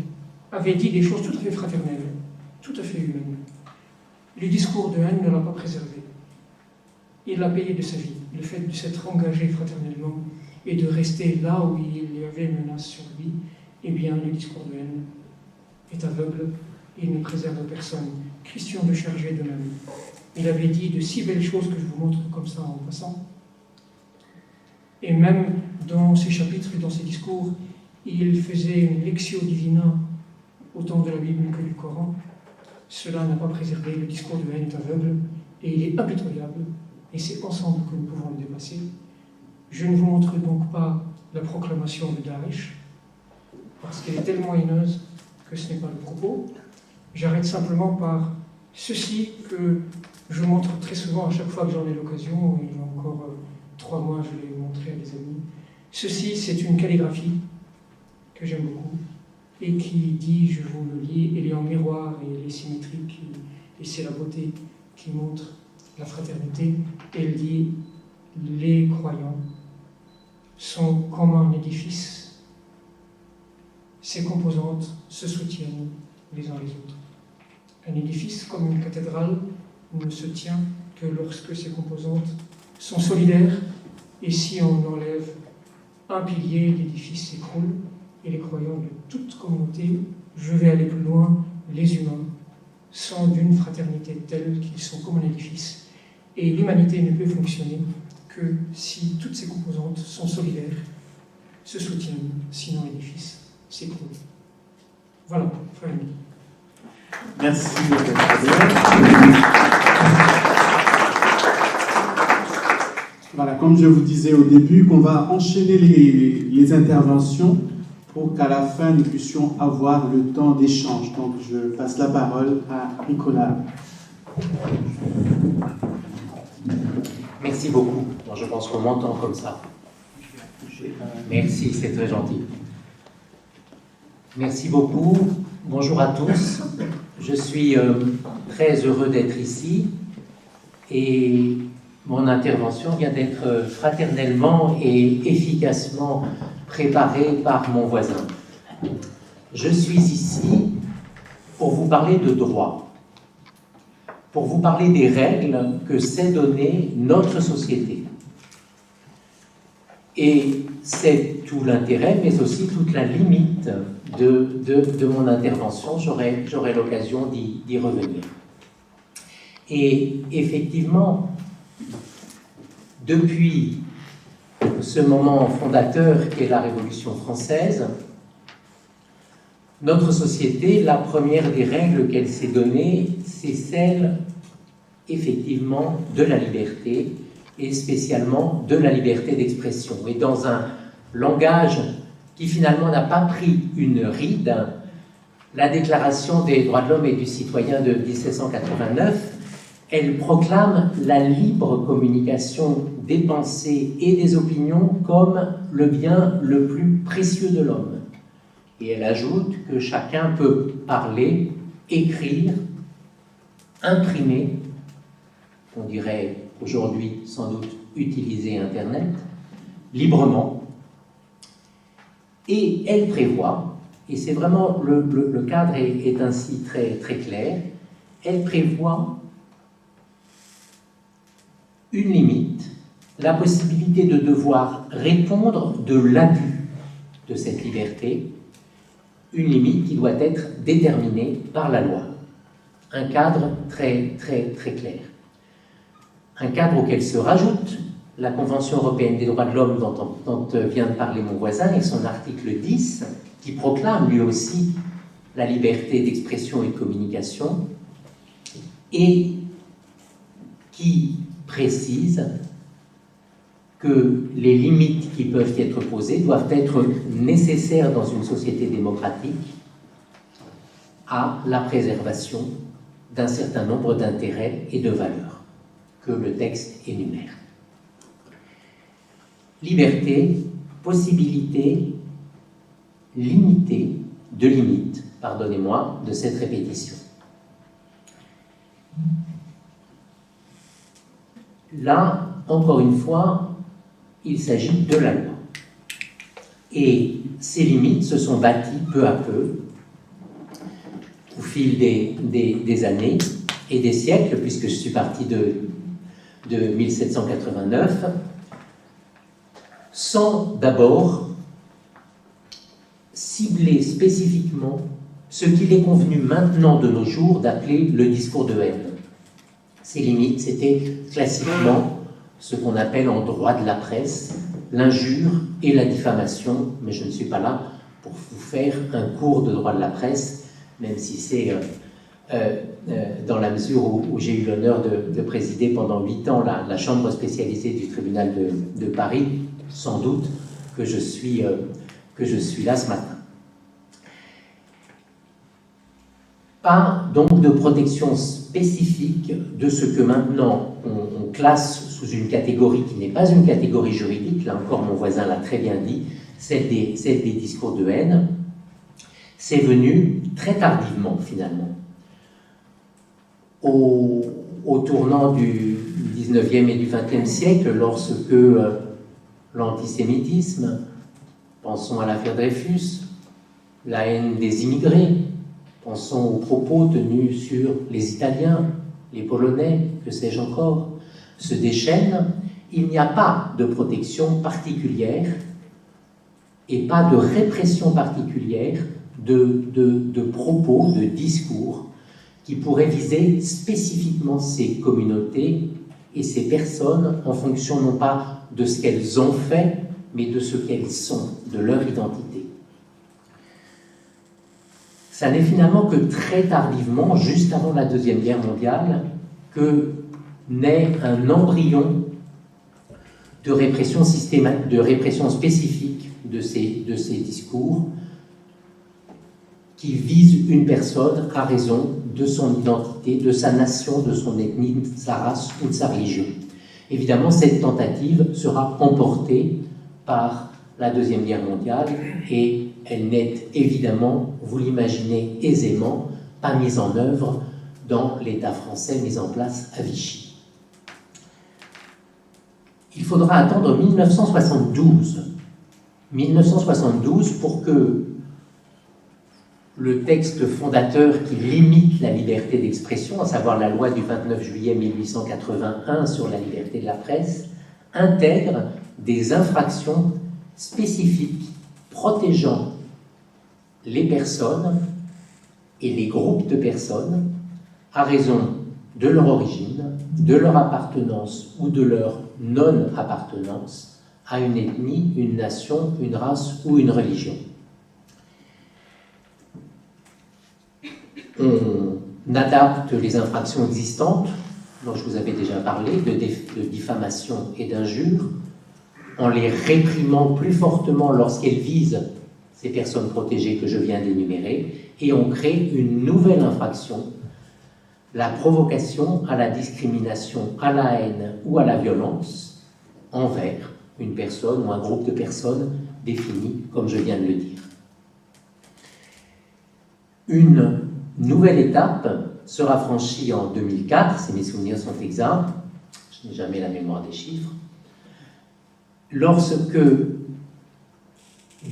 avait dit des choses tout à fait fraternelles, tout à fait humaines. Le discours de haine ne l'a pas préservé. Il l'a payé de sa vie. Le fait de s'être engagé fraternellement et de rester là où il y avait menace sur lui, eh bien, le discours de haine est aveugle et il ne préserve personne. Christian de Chargé de même. Il avait dit de si belles choses que je vous montre comme ça en passant. Et même dans ses chapitres et dans ses discours, il faisait une lectio divina autant de la Bible que du Coran. Cela n'a pas préservé, le discours de haine est aveugle et il est impitoyable. Et c'est ensemble que nous pouvons le dépasser. Je ne vous montre donc pas la proclamation de Daesh, parce qu'elle est tellement haineuse que ce n'est pas le propos. J'arrête simplement par ceci que je montre très souvent à chaque fois que j'en ai l'occasion, et il y a encore 3 mois je l'ai montré à des amis. Ceci, c'est une calligraphie que j'aime beaucoup, et qui dit, je vous le lis, elle est en miroir et elle est symétrique, et c'est la beauté qui montre la fraternité. Elle dit, les croyants sont comme un édifice, ses composantes se soutiennent les uns les autres. Un édifice, comme une cathédrale, ne se tient que lorsque ses composantes sont solidaires, et si on enlève un pilier, l'édifice s'écroule, et les croyants de toute communauté, je vais aller plus loin, les humains sont d'une fraternité telle qu'ils sont comme un édifice, et l'humanité ne peut fonctionner que si toutes ses composantes sont solidaires, se soutiennent, sinon l'édifice s'écroule. Voilà, frère Emile. Merci. Voilà, comme je vous disais au début, qu'on va enchaîner les interventions pour qu'à la fin, nous puissions avoir le temps d'échange. Donc, je passe la parole à Nicolas. Merci beaucoup. Bon, je pense qu'on m'entend comme ça. Merci, c'est très gentil. Merci beaucoup. Bonjour à tous. Je suis très heureux d'être ici et mon intervention vient d'être fraternellement et efficacement préparée par mon voisin. Je suis ici pour vous parler de droit, pour vous parler des règles que s'est donné notre société. Et c'est tout l'intérêt, mais aussi toute la limite de mon intervention. J'aurai l'occasion d'y revenir. Et effectivement, depuis ce moment fondateur qu'est la Révolution française, notre société, la première des règles qu'elle s'est donnée, c'est celle, effectivement, de la liberté, et spécialement de la liberté d'expression. Et dans un langage qui finalement n'a pas pris une ride, la Déclaration des droits de l'homme et du citoyen de 1789, elle proclame la libre communication des pensées et des opinions comme le bien le plus précieux de l'homme. Et elle ajoute que chacun peut parler, écrire, imprimer, on dirait aujourd'hui sans doute utiliser Internet, librement. Et elle prévoit, et c'est vraiment le cadre est ainsi très, très clair, elle prévoit une limite, la possibilité de devoir répondre de l'abus de cette liberté, une limite qui doit être déterminée par la loi. Un cadre très, très, très clair. Un cadre auquel se rajoute la Convention européenne des droits de l'homme dont vient de parler mon voisin et son article 10, qui proclame lui aussi la liberté d'expression et de communication, et qui précise que les limites qui peuvent être posées doivent être nécessaires dans une société démocratique à la préservation d'un certain nombre d'intérêts et de valeurs que le texte énumère. Liberté, possibilité, limitée, de limite, pardonnez-moi, de cette répétition. Là, encore une fois, il s'agit de la loi. Et ces limites se sont bâties peu à peu, au fil des années et des siècles, puisque je suis parti de 1789, sans d'abord cibler spécifiquement ce qu'il est convenu maintenant de nos jours d'appeler le discours de haine. Ces limites, c'était classiquement ce qu'on appelle en droit de la presse l'injure et la diffamation, mais je ne suis pas là pour vous faire un cours de droit de la presse, même si c'est dans la mesure où j'ai eu l'honneur de présider pendant 8 ans la chambre spécialisée du tribunal de Paris, sans doute que je suis là ce matin. Pas donc de protection spécifique de ce que maintenant on classe sous une catégorie qui n'est pas une catégorie juridique, là encore mon voisin l'a très bien dit, celle des discours de haine. C'est venu très tardivement finalement. Au tournant du 19e et du 20e siècle, lorsque l'antisémitisme, pensons à l'affaire Dreyfus, la haine des immigrés, pensons aux propos tenus sur les Italiens, les Polonais, que sais-je encore, se déchaînent, il n'y a pas de protection particulière et pas de répression particulière de propos, de discours qui pourraient viser spécifiquement ces communautés et ces personnes en fonction non pas de ce qu'elles ont fait, mais de ce qu'elles sont, de leur identité. Ça n'est finalement que très tardivement, juste avant la Deuxième Guerre mondiale, que naît un embryon de répression systématique, de répression spécifique de ces discours qui visent une personne à raison de son identité, de sa nation, de son ethnie, de sa race ou de sa religion. Évidemment, cette tentative sera emportée par la Deuxième Guerre mondiale et elle n'est évidemment, vous l'imaginez aisément, pas mise en œuvre dans l'État français mis en place à Vichy. Il faudra attendre 1972 pour que le texte fondateur qui limite la liberté d'expression, à savoir la loi du 29 juillet 1881 sur la liberté de la presse, intègre des infractions spécifiques protégeant les personnes et les groupes de personnes à raison de leur origine, de leur appartenance ou de leur non-appartenance à une ethnie, une nation, une race ou une religion. On adapte les infractions existantes, dont je vous avais déjà parlé, de diffamation et d'injure, en les réprimant plus fortement lorsqu'elles visent ces personnes protégées que je viens d'énumérer, et on crée une nouvelle infraction, la provocation à la discrimination, à la haine ou à la violence envers une personne ou un groupe de personnes définies, comme je viens de le dire. Une nouvelle étape sera franchie en 2004, si mes souvenirs sont exacts, je n'ai jamais la mémoire des chiffres, lorsque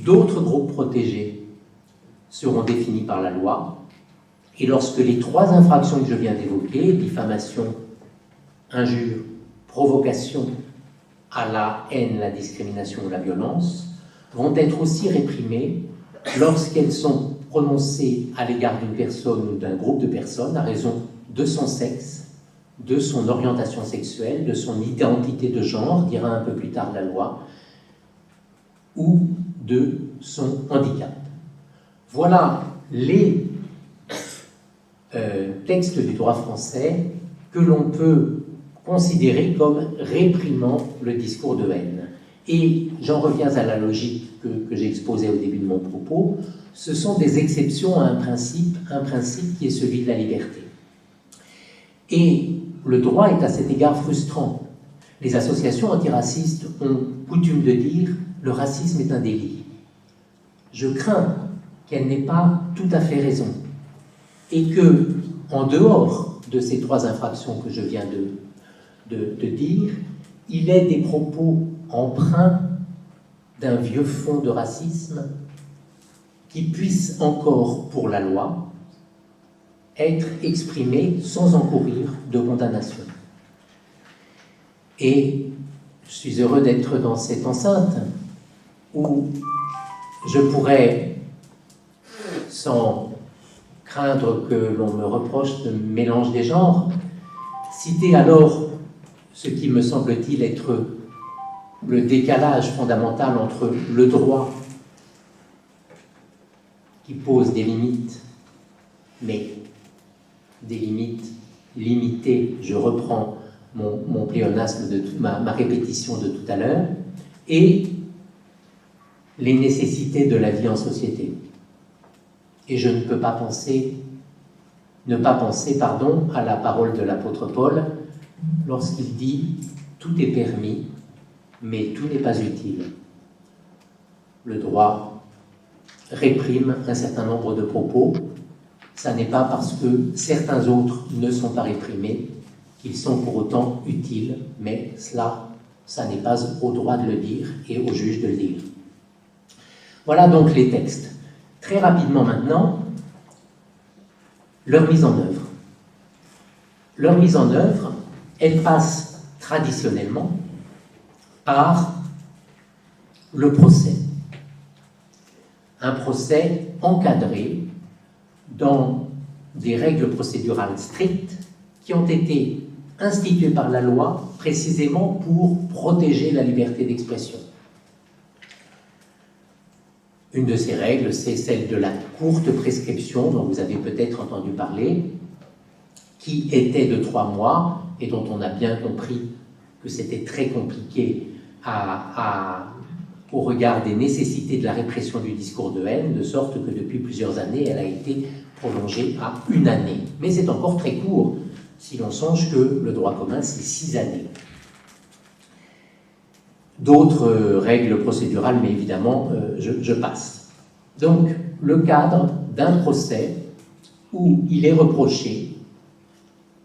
d'autres groupes protégés seront définis par la loi, et lorsque les trois infractions que je viens d'évoquer, diffamation, injure, provocation à la haine, la discrimination ou la violence, vont être aussi réprimées lorsqu'elles sont prononcées à l'égard d'une personne ou d'un groupe de personnes à raison de son sexe, de son orientation sexuelle, de son identité de genre, dira un peu plus tard la loi, ou de son handicap. Voilà les textes du droit français que l'on peut considérer comme réprimant le discours de haine. Et j'en reviens à la logique que j'ai exposée au début de mon propos. Ce sont des exceptions à un principe qui est celui de la liberté. Et le droit est à cet égard frustrant. Les associations antiracistes ont coutume de dire « le racisme est un délit ». Je crains qu'elle n'ait pas tout à fait raison. Et que, en dehors de ces trois infractions que je viens de dire, il est des propos empreints d'un vieux fond de racisme qui puissent encore, pour la loi, être exprimés sans encourir de condamnation. Et je suis heureux d'être dans cette enceinte où je pourrais, sans craindre que l'on me reproche de mélange des genres, citer alors ce qui me semble-t-il être le décalage fondamental entre le droit qui pose des limites, mais des limites limitées, je reprends mon pléonasme, ma répétition de tout à l'heure, et les nécessités de la vie en société. Et je ne peux pas ne pas penser à la parole de l'apôtre Paul lorsqu'il dit « Tout est permis, mais tout n'est pas utile ». Le droit réprime un certain nombre de propos. Ça n'est pas parce que certains autres ne sont pas réprimés qu'ils sont pour autant utiles, mais ça n'est pas au droit de le dire et au juge de le dire. Voilà donc les textes. Très rapidement maintenant, leur mise en œuvre. Leur mise en œuvre, elle passe traditionnellement par le procès. Un procès encadré dans des règles procédurales strictes qui ont été instituées par la loi précisément pour protéger la liberté d'expression. Une de ces règles, c'est celle de la courte prescription, dont vous avez peut-être entendu parler, qui était de 3 mois et dont on a bien compris que c'était très compliqué au regard des nécessités de la répression du discours de haine, de sorte que depuis plusieurs années, elle a été prolongée à 1 année. Mais c'est encore très court, si l'on songe que le droit commun, c'est 6 années. D'autres règles procédurales, mais évidemment, je passe. Donc, le cadre d'un procès où il est reproché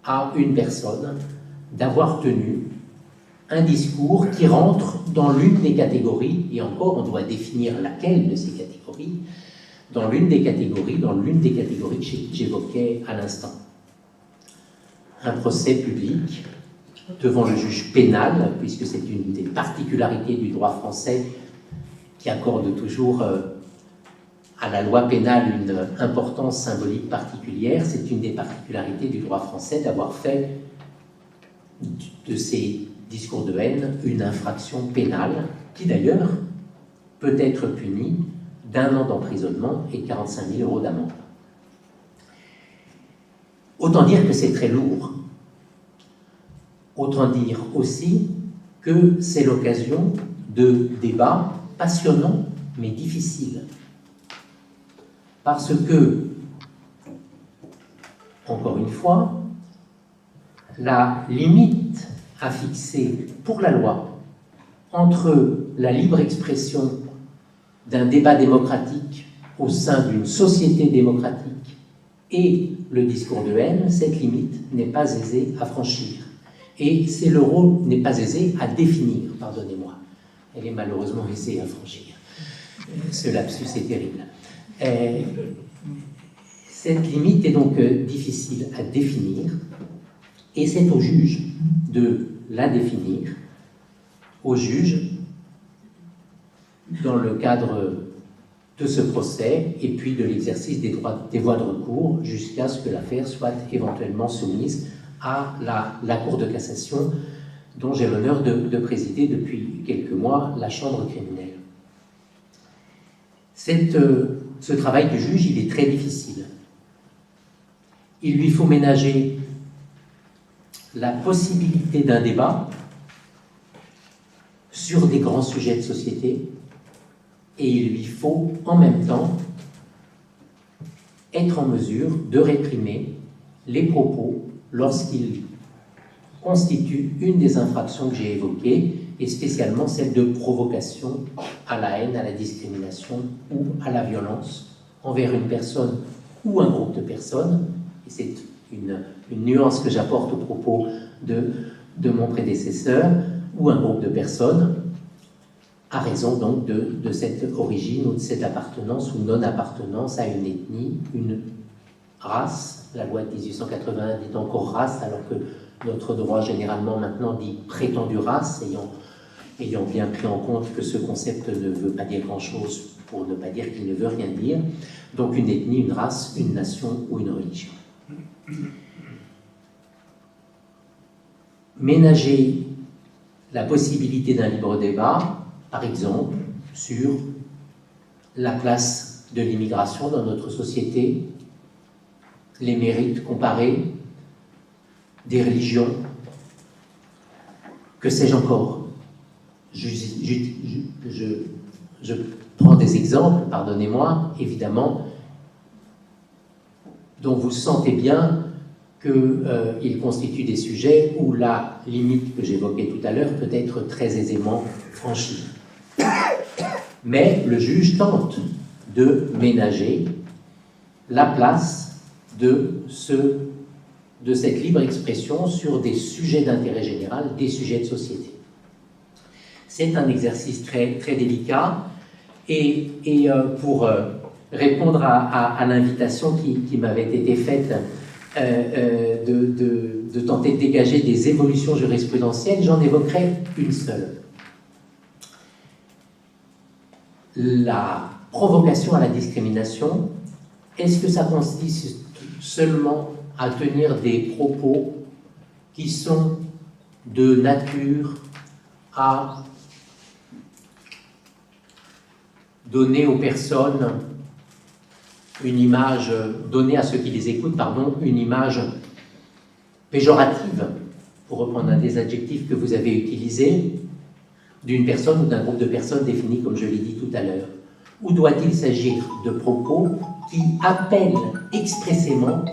à une personne d'avoir tenu un discours qui rentre dans l'une des catégories, et encore, on doit définir laquelle de ces catégories, dans l'une des catégories que j'évoquais à l'instant. Un procès public devant le juge pénal, puisque c'est une des particularités du droit français qui accorde toujours à la loi pénale une importance symbolique particulière. C'est une des particularités du droit français d'avoir fait de ces discours de haine une infraction pénale qui d'ailleurs peut être punie d'1 an d'emprisonnement et 45 000 € d'amende. Autant dire que c'est très lourd. Autant dire aussi que c'est l'occasion de débats passionnants mais difficiles. Parce que, encore une fois, la limite à fixer pour la loi entre la libre expression d'un débat démocratique au sein d'une société démocratique et le discours de haine, cette limite n'est pas aisée à franchir. Et c'est le rôle n'est pas aisé à définir, pardonnez-moi. Elle est malheureusement aisée à franchir. Ce lapsus est terrible. Cette limite est donc difficile à définir, et c'est au juge de la définir, au juge dans le cadre de ce procès et puis de l'exercice des voies de recours jusqu'à ce que l'affaire soit éventuellement soumise à la Cour de cassation dont j'ai l'honneur de présider depuis quelques mois la chambre criminelle. Ce travail du juge, il est très difficile. Il lui faut ménager la possibilité d'un débat sur des grands sujets de société, et il lui faut en même temps être en mesure de réprimer les propos lorsqu'ils constituent une des infractions que j'ai évoquées, et spécialement celle de provocation à la haine, à la discrimination ou à la violence envers une personne ou un groupe de personnes. Et c'est une nuance que j'apporte au propos de mon prédécesseur, ou un groupe de personnes, à raison donc de cette origine ou de cette appartenance ou non-appartenance à une ethnie, une race. La loi de 1881 dit encore race, alors que notre droit généralement maintenant dit prétendue race, ayant bien pris en compte que ce concept ne veut pas dire grand-chose, pour ne pas dire qu'il ne veut rien dire. Donc une ethnie, une race, une nation ou une religion. Ménager la possibilité d'un libre débat, par exemple, sur la place de l'immigration dans notre société, les mérites comparés des religions, que sais-je encore. Je prends des exemples, pardonnez-moi, évidemment, dont vous sentez bien qu'ils constituent des sujets où la limite que j'évoquais tout à l'heure peut être très aisément franchie. Mais le juge tente de ménager la place de cette libre expression sur des sujets d'intérêt général, des sujets de société. C'est un exercice très, très délicat, et pour répondre à l'invitation qui m'avait été faite de tenter de dégager des évolutions jurisprudentielles, j'en évoquerai une seule. La provocation à la discrimination, est-ce que ça consiste seulement à tenir des propos qui sont de nature à donner aux personnes une image, donner à ceux qui les écoutent, une image péjorative, pour reprendre un des adjectifs que vous avez utilisés, d'une personne ou d'un groupe de personnes définies comme je l'ai dit tout à l'heure? Ou doit-il s'agir de propos qui appellent expressément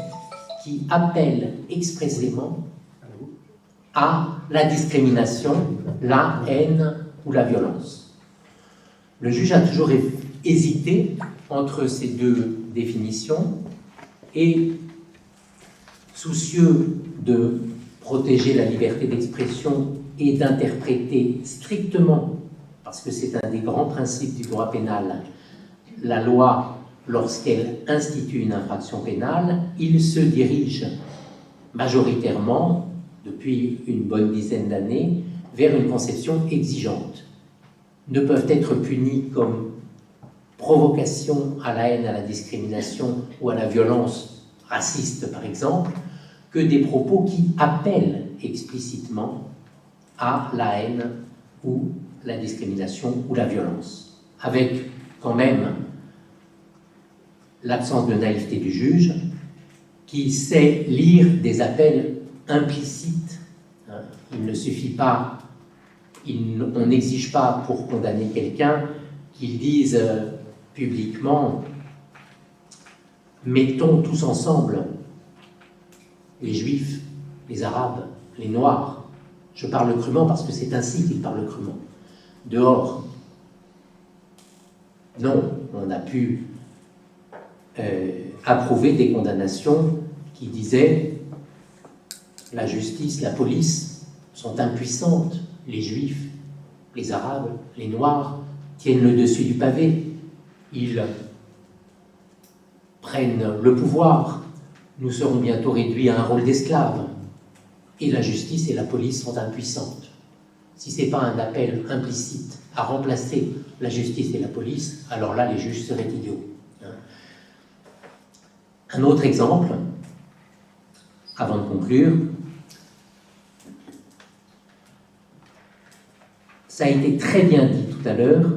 à la discrimination, la haine ou la violence? Le juge a toujours hésité entre ces deux définitions, et soucieux de protéger la liberté d'expression et d'interpréter strictement, parce que c'est un des grands principes du droit pénal, la loi lorsqu'elle institue une infraction pénale, il se dirige majoritairement, depuis une bonne dizaine d'années, vers une conception exigeante. Ne peuvent être punis comme provocation à la haine, à la discrimination ou à la violence raciste, par exemple, que des propos qui appellent explicitement à la haine ou la discrimination ou la violence, avec quand même l'absence de naïveté du juge, qui sait lire des appels implicites. Il ne suffit pas, on n'exige pas pour condamner quelqu'un qu'il dise publiquement « mettons tous ensemble les Juifs, les Arabes, les Noirs ». Je parle crûment parce que c'est ainsi qu'il parle crûment. Dehors. Non, on a pu approuver des condamnations qui disaient la justice, la police sont impuissantes, les Juifs, les Arabes, les Noirs tiennent le dessus du pavé, ils prennent le pouvoir, nous serons bientôt réduits à un rôle d'esclaves, et la justice et la police sont impuissantes. Si ce n'est pas un appel implicite à remplacer la justice et la police, alors là, les juges seraient idiots. Un autre exemple, avant de conclure, ça a été très bien dit tout à l'heure,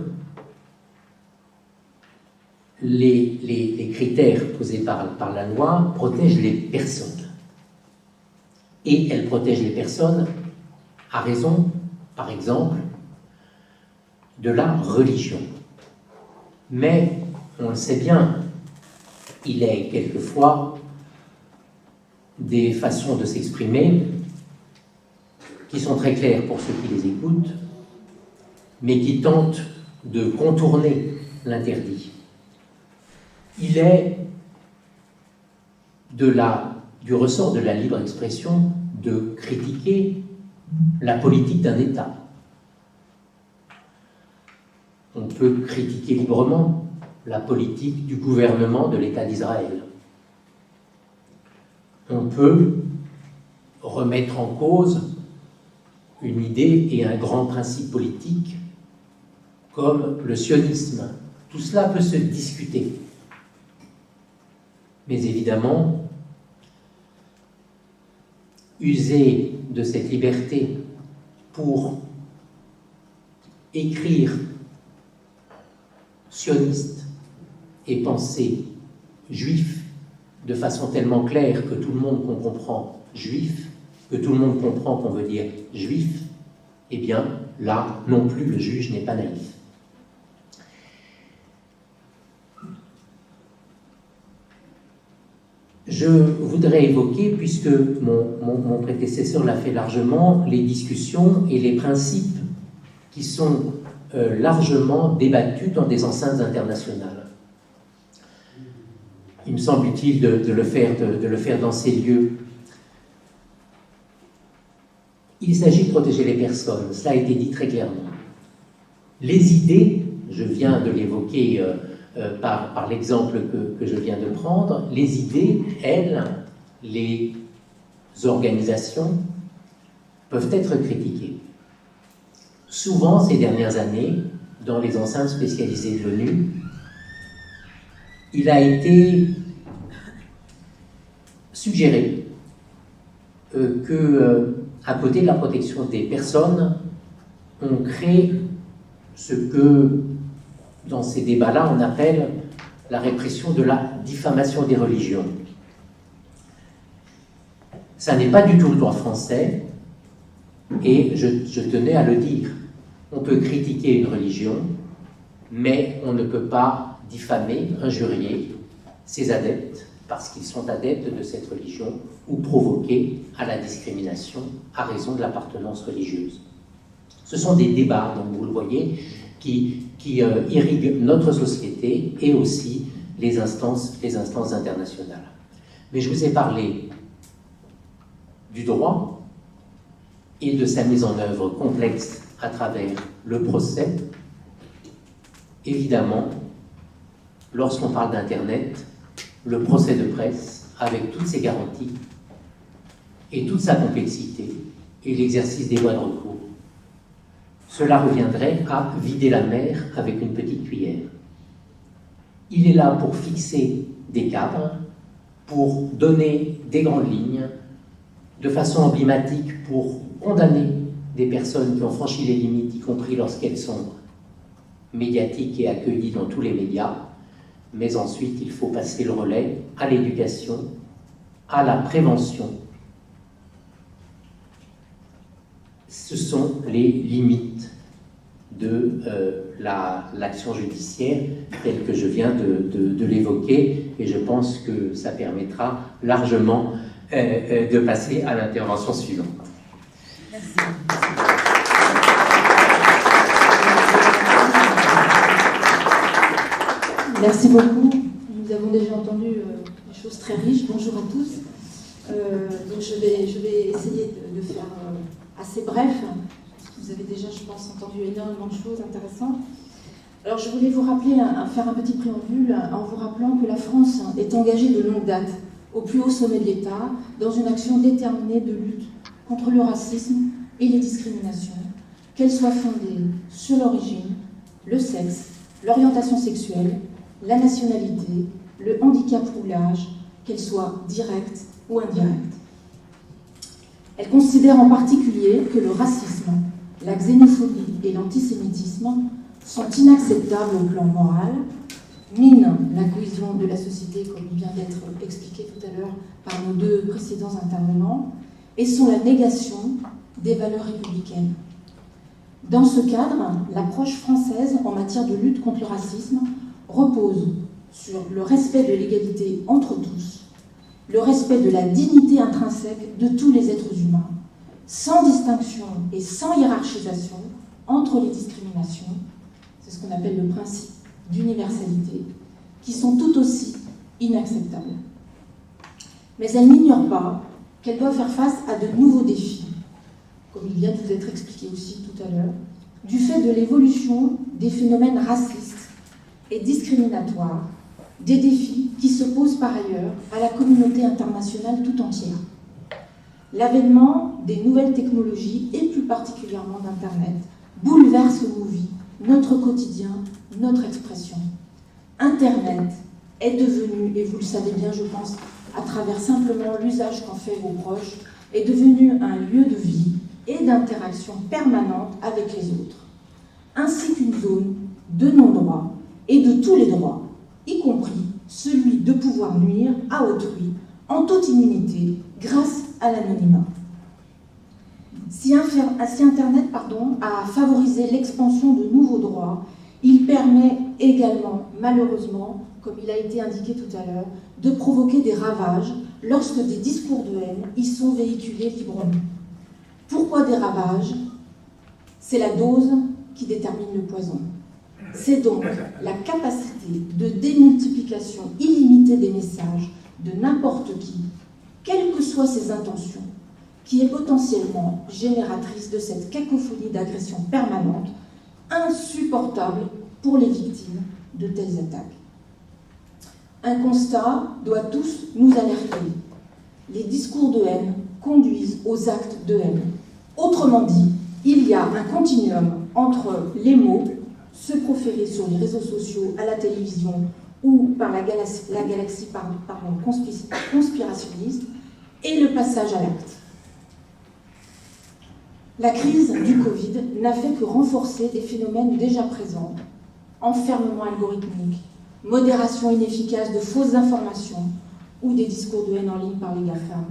les critères posés par la loi protègent les personnes. Et elles protègent les personnes à raison, par exemple, de la religion. Mais, on le sait bien, il est quelquefois des façons de s'exprimer qui sont très claires pour ceux qui les écoutent, mais qui tentent de contourner l'interdit. Il est du ressort de la libre expression de critiquer la politique d'un État. On peut critiquer librement la politique du gouvernement de l'État d'Israël. On peut remettre en cause une idée et un grand principe politique comme le sionisme. Tout cela peut se discuter. Mais évidemment, user de cette liberté pour écrire sioniste et penser juif de façon tellement claire que tout le monde comprend juif, que tout le monde comprend qu'on veut dire juif, eh bien, là non plus le juge n'est pas naïf. Je voudrais évoquer, puisque mon prédécesseur l'a fait largement, les discussions et les principes qui sont largement débattus dans des enceintes internationales. Il me semble utile de le faire dans ces lieux. Il s'agit de protéger les personnes, cela a été dit très clairement. Les idées, je viens de l'évoquer par l'exemple que je viens de prendre, les idées, elles, les organisations, peuvent être critiquées. Souvent, ces dernières années, dans les enceintes spécialisées de l'ONU, il a été suggéré qu'à côté de la protection des personnes, on crée ce que, dans ces débats-là, on appelle la répression de la diffamation des religions. Ça n'est pas du tout le droit français, et je tenais à le dire. On peut critiquer une religion, mais on ne peut pas diffamer, injurier ses adeptes parce qu'ils sont adeptes de cette religion ou provoquer à la discrimination à raison de l'appartenance religieuse. Ce sont des débats, donc vous le voyez, qui irriguent notre société et aussi les instances internationales. Mais je vous ai parlé du droit et de sa mise en œuvre complexe à travers le procès. Évidemment, lorsqu'on parle d'Internet, le procès de presse, avec toutes ses garanties et toute sa complexité, et l'exercice des voies de recours. Cela reviendrait à vider la mer avec une petite cuillère. Il est là pour fixer des cadres, pour donner des grandes lignes, de façon emblématique pour condamner des personnes qui ont franchi les limites, y compris lorsqu'elles sont médiatiques et accueillies dans tous les médias. Mais ensuite, il faut passer le relais à l'éducation, à la prévention. Ce sont les limites de l'action judiciaire telle que je viens de l'évoquer, et je pense que ça permettra largement de passer à l'intervention suivante. Merci. Merci beaucoup. Nous avons déjà entendu des choses très riches. Bonjour à tous. Donc je vais essayer de faire assez bref. Vous avez déjà, je pense, entendu énormément de choses intéressantes. Alors je voulais vous rappeler, faire un petit préambule en vous rappelant que la France est engagée de longue date, au plus haut sommet de l'État, dans une action déterminée de lutte contre le racisme et les discriminations, qu'elles soient fondées sur l'origine, le sexe, l'orientation sexuelle, la nationalité, le handicap ou l'âge, qu'elles soient directes ou indirectes. Elle considère en particulier que le racisme, la xénophobie et l'antisémitisme sont inacceptables au plan moral, minent la cohésion de la société, comme il vient d'être expliqué tout à l'heure par nos deux précédents intervenants, et sont la négation des valeurs républicaines. Dans ce cadre, l'approche française en matière de lutte contre le racisme repose sur le respect de l'égalité entre tous, le respect de la dignité intrinsèque de tous les êtres humains, sans distinction et sans hiérarchisation entre les discriminations, c'est ce qu'on appelle le principe d'universalité, qui sont tout aussi inacceptables. Mais elle n'ignore pas qu'elle doit faire face à de nouveaux défis, comme il vient de vous être expliqué aussi tout à l'heure, du fait de l'évolution des phénomènes racistes et discriminatoires, des défis qui se posent par ailleurs à la communauté internationale tout entière. L'avènement des nouvelles technologies, et plus particulièrement d'Internet, bouleverse nos vies, notre quotidien, notre expression. Internet est devenu, et vous le savez bien, je pense, à travers simplement l'usage qu'en fait vos proches, est devenu un lieu de vie et d'interaction permanente avec les autres, ainsi qu'une zone de non-droit et de tous les droits, y compris celui de pouvoir nuire à autrui en toute immunité grâce à l'anonymat. Si Internet a favorisé l'expansion de nouveaux droits, il permet également, malheureusement, comme il a été indiqué tout à l'heure, de provoquer des ravages lorsque des discours de haine y sont véhiculés librement. Pourquoi des ravages? C'est la dose qui détermine le poison. C'est donc la capacité de démultiplication illimitée des messages de n'importe qui, quelles que soient ses intentions, qui est potentiellement génératrice de cette cacophonie d'agression permanente, insupportable pour les victimes de telles attaques. Un constat doit tous nous alerter. Les discours de haine conduisent aux actes de haine. Autrement dit, il y a un continuum entre les mots, ceux proférés sur les réseaux sociaux, à la télévision ou par la galaxie conspirationniste, et le passage à l'acte. La crise du Covid n'a fait que renforcer des phénomènes déjà présents, enfermement algorithmique, modération inefficace de fausses informations ou des discours de haine en ligne par les GAFAM,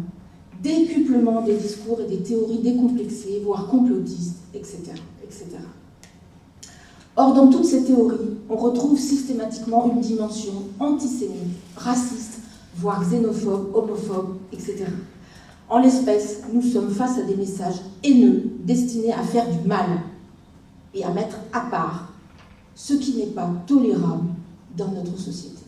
décuplement des discours et des théories décomplexées, voire complotistes, etc., etc. Or, dans toutes ces théories, on retrouve systématiquement une dimension antisémite, raciste, voire xénophobe, homophobe, etc. En l'espèce, nous sommes face à des messages haineux destinés à faire du mal et à mettre à part ce qui n'est pas tolérable dans notre société.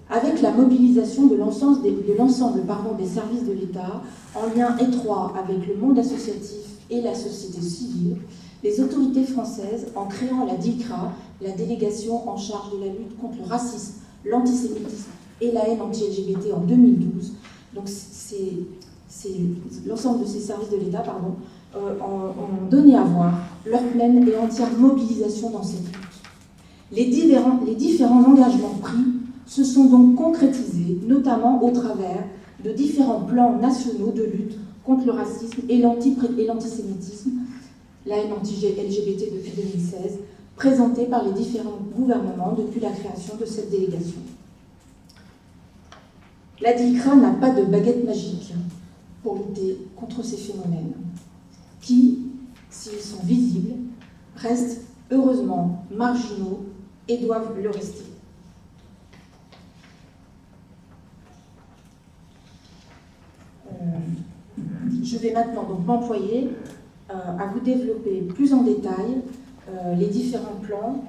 Avec la mobilisation de l'ensemble des services de l'État, en lien étroit avec le monde associatif et la société civile, les autorités françaises, en créant la DICRA, la délégation en charge de la lutte contre le racisme, l'antisémitisme et la haine anti-LGBT en 2012, donc l'ensemble de ces services de l'État, ont donné à voir leur pleine et entière mobilisation dans cette lutte. Les différents engagements pris se sont donc concrétisés, notamment au travers de différents plans nationaux de lutte contre le racisme et l'antisémitisme, la haine anti-LGBT depuis 2016, présentés par les différents gouvernements depuis la création de cette délégation. La DICRA n'a pas de baguette magique pour lutter contre ces phénomènes, qui, s'ils sont visibles, restent heureusement marginaux et doivent le rester. Je vais maintenant donc m'employer à vous développer plus en détail les différents plans.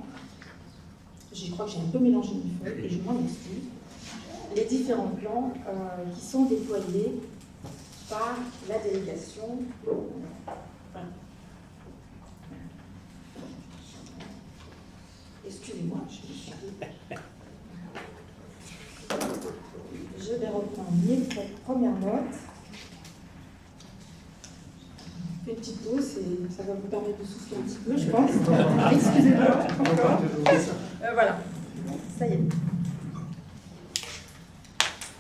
Je crois que j'ai un peu mélangé mes feuilles et je m'en excuse. Les différents plans qui sont déployés par la délégation. Voilà. Excusez-moi, je vais reprendre mes premières notes. Une petite pause, ça va vous permettre de souffler un petit peu, je pense. Excusez-moi, encore. Voilà, ça y est.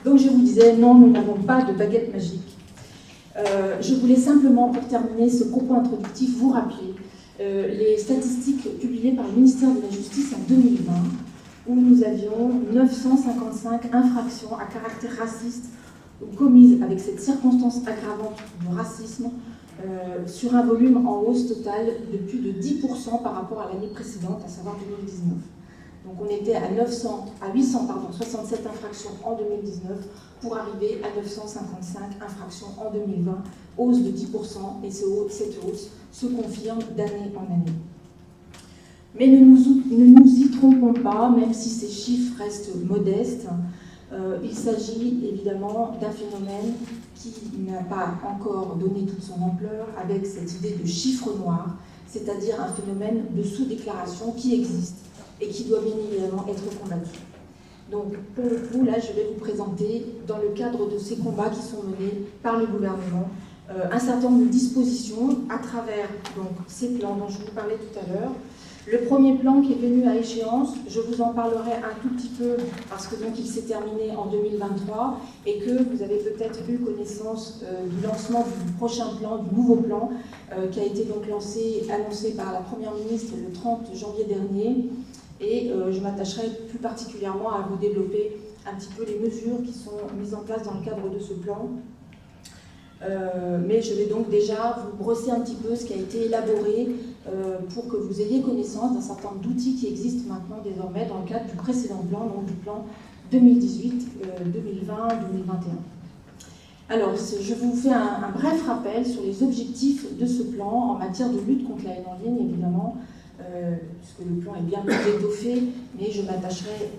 Donc je vous disais, non, nous n'avons pas de baguette magique. Je voulais simplement, pour terminer ce propos introductif, vous rappeler les statistiques publiées par le ministère de la Justice en 2020, où nous avions 955 infractions à caractère raciste commises avec cette circonstance aggravante du racisme, sur un volume en hausse totale de plus de 10% par rapport à l'année précédente, à savoir 2019. Donc on était à 867 infractions en 2019 pour arriver à 955 infractions en 2020, hausse de 10%, et cette hausse se confirme d'année en année. Mais ne nous y trompons pas, même si ces chiffres restent modestes, il s'agit évidemment d'un phénomène qui n'a pas encore donné toute son ampleur, avec cette idée de chiffre noir, c'est-à-dire un phénomène de sous-déclaration qui existe et qui doit bien évidemment être combattu. Donc pour le coup, là, je vais vous présenter, dans le cadre de ces combats qui sont menés par le gouvernement, un certain nombre de dispositions à travers donc, ces plans dont je vous parlais tout à l'heure. Le premier plan qui est venu à échéance, je vous en parlerai un tout petit peu parce que donc il s'est terminé en 2023 et que vous avez peut-être eu connaissance du lancement du prochain plan, du nouveau plan qui a été donc annoncé par la Première ministre le 30 janvier dernier, et je m'attacherai plus particulièrement à vous développer un petit peu les mesures qui sont mises en place dans le cadre de ce plan. Mais je vais donc déjà vous brosser un petit peu ce qui a été élaboré pour que vous ayez connaissance d'un certain nombre d'outils qui existent maintenant désormais dans le cadre du précédent plan, donc du plan 2018, 2020, 2021. Alors, je vous fais un bref rappel sur les objectifs de ce plan en matière de lutte contre la haine en ligne, évidemment, puisque le plan est bien plus étoffé, mais je m'attacherai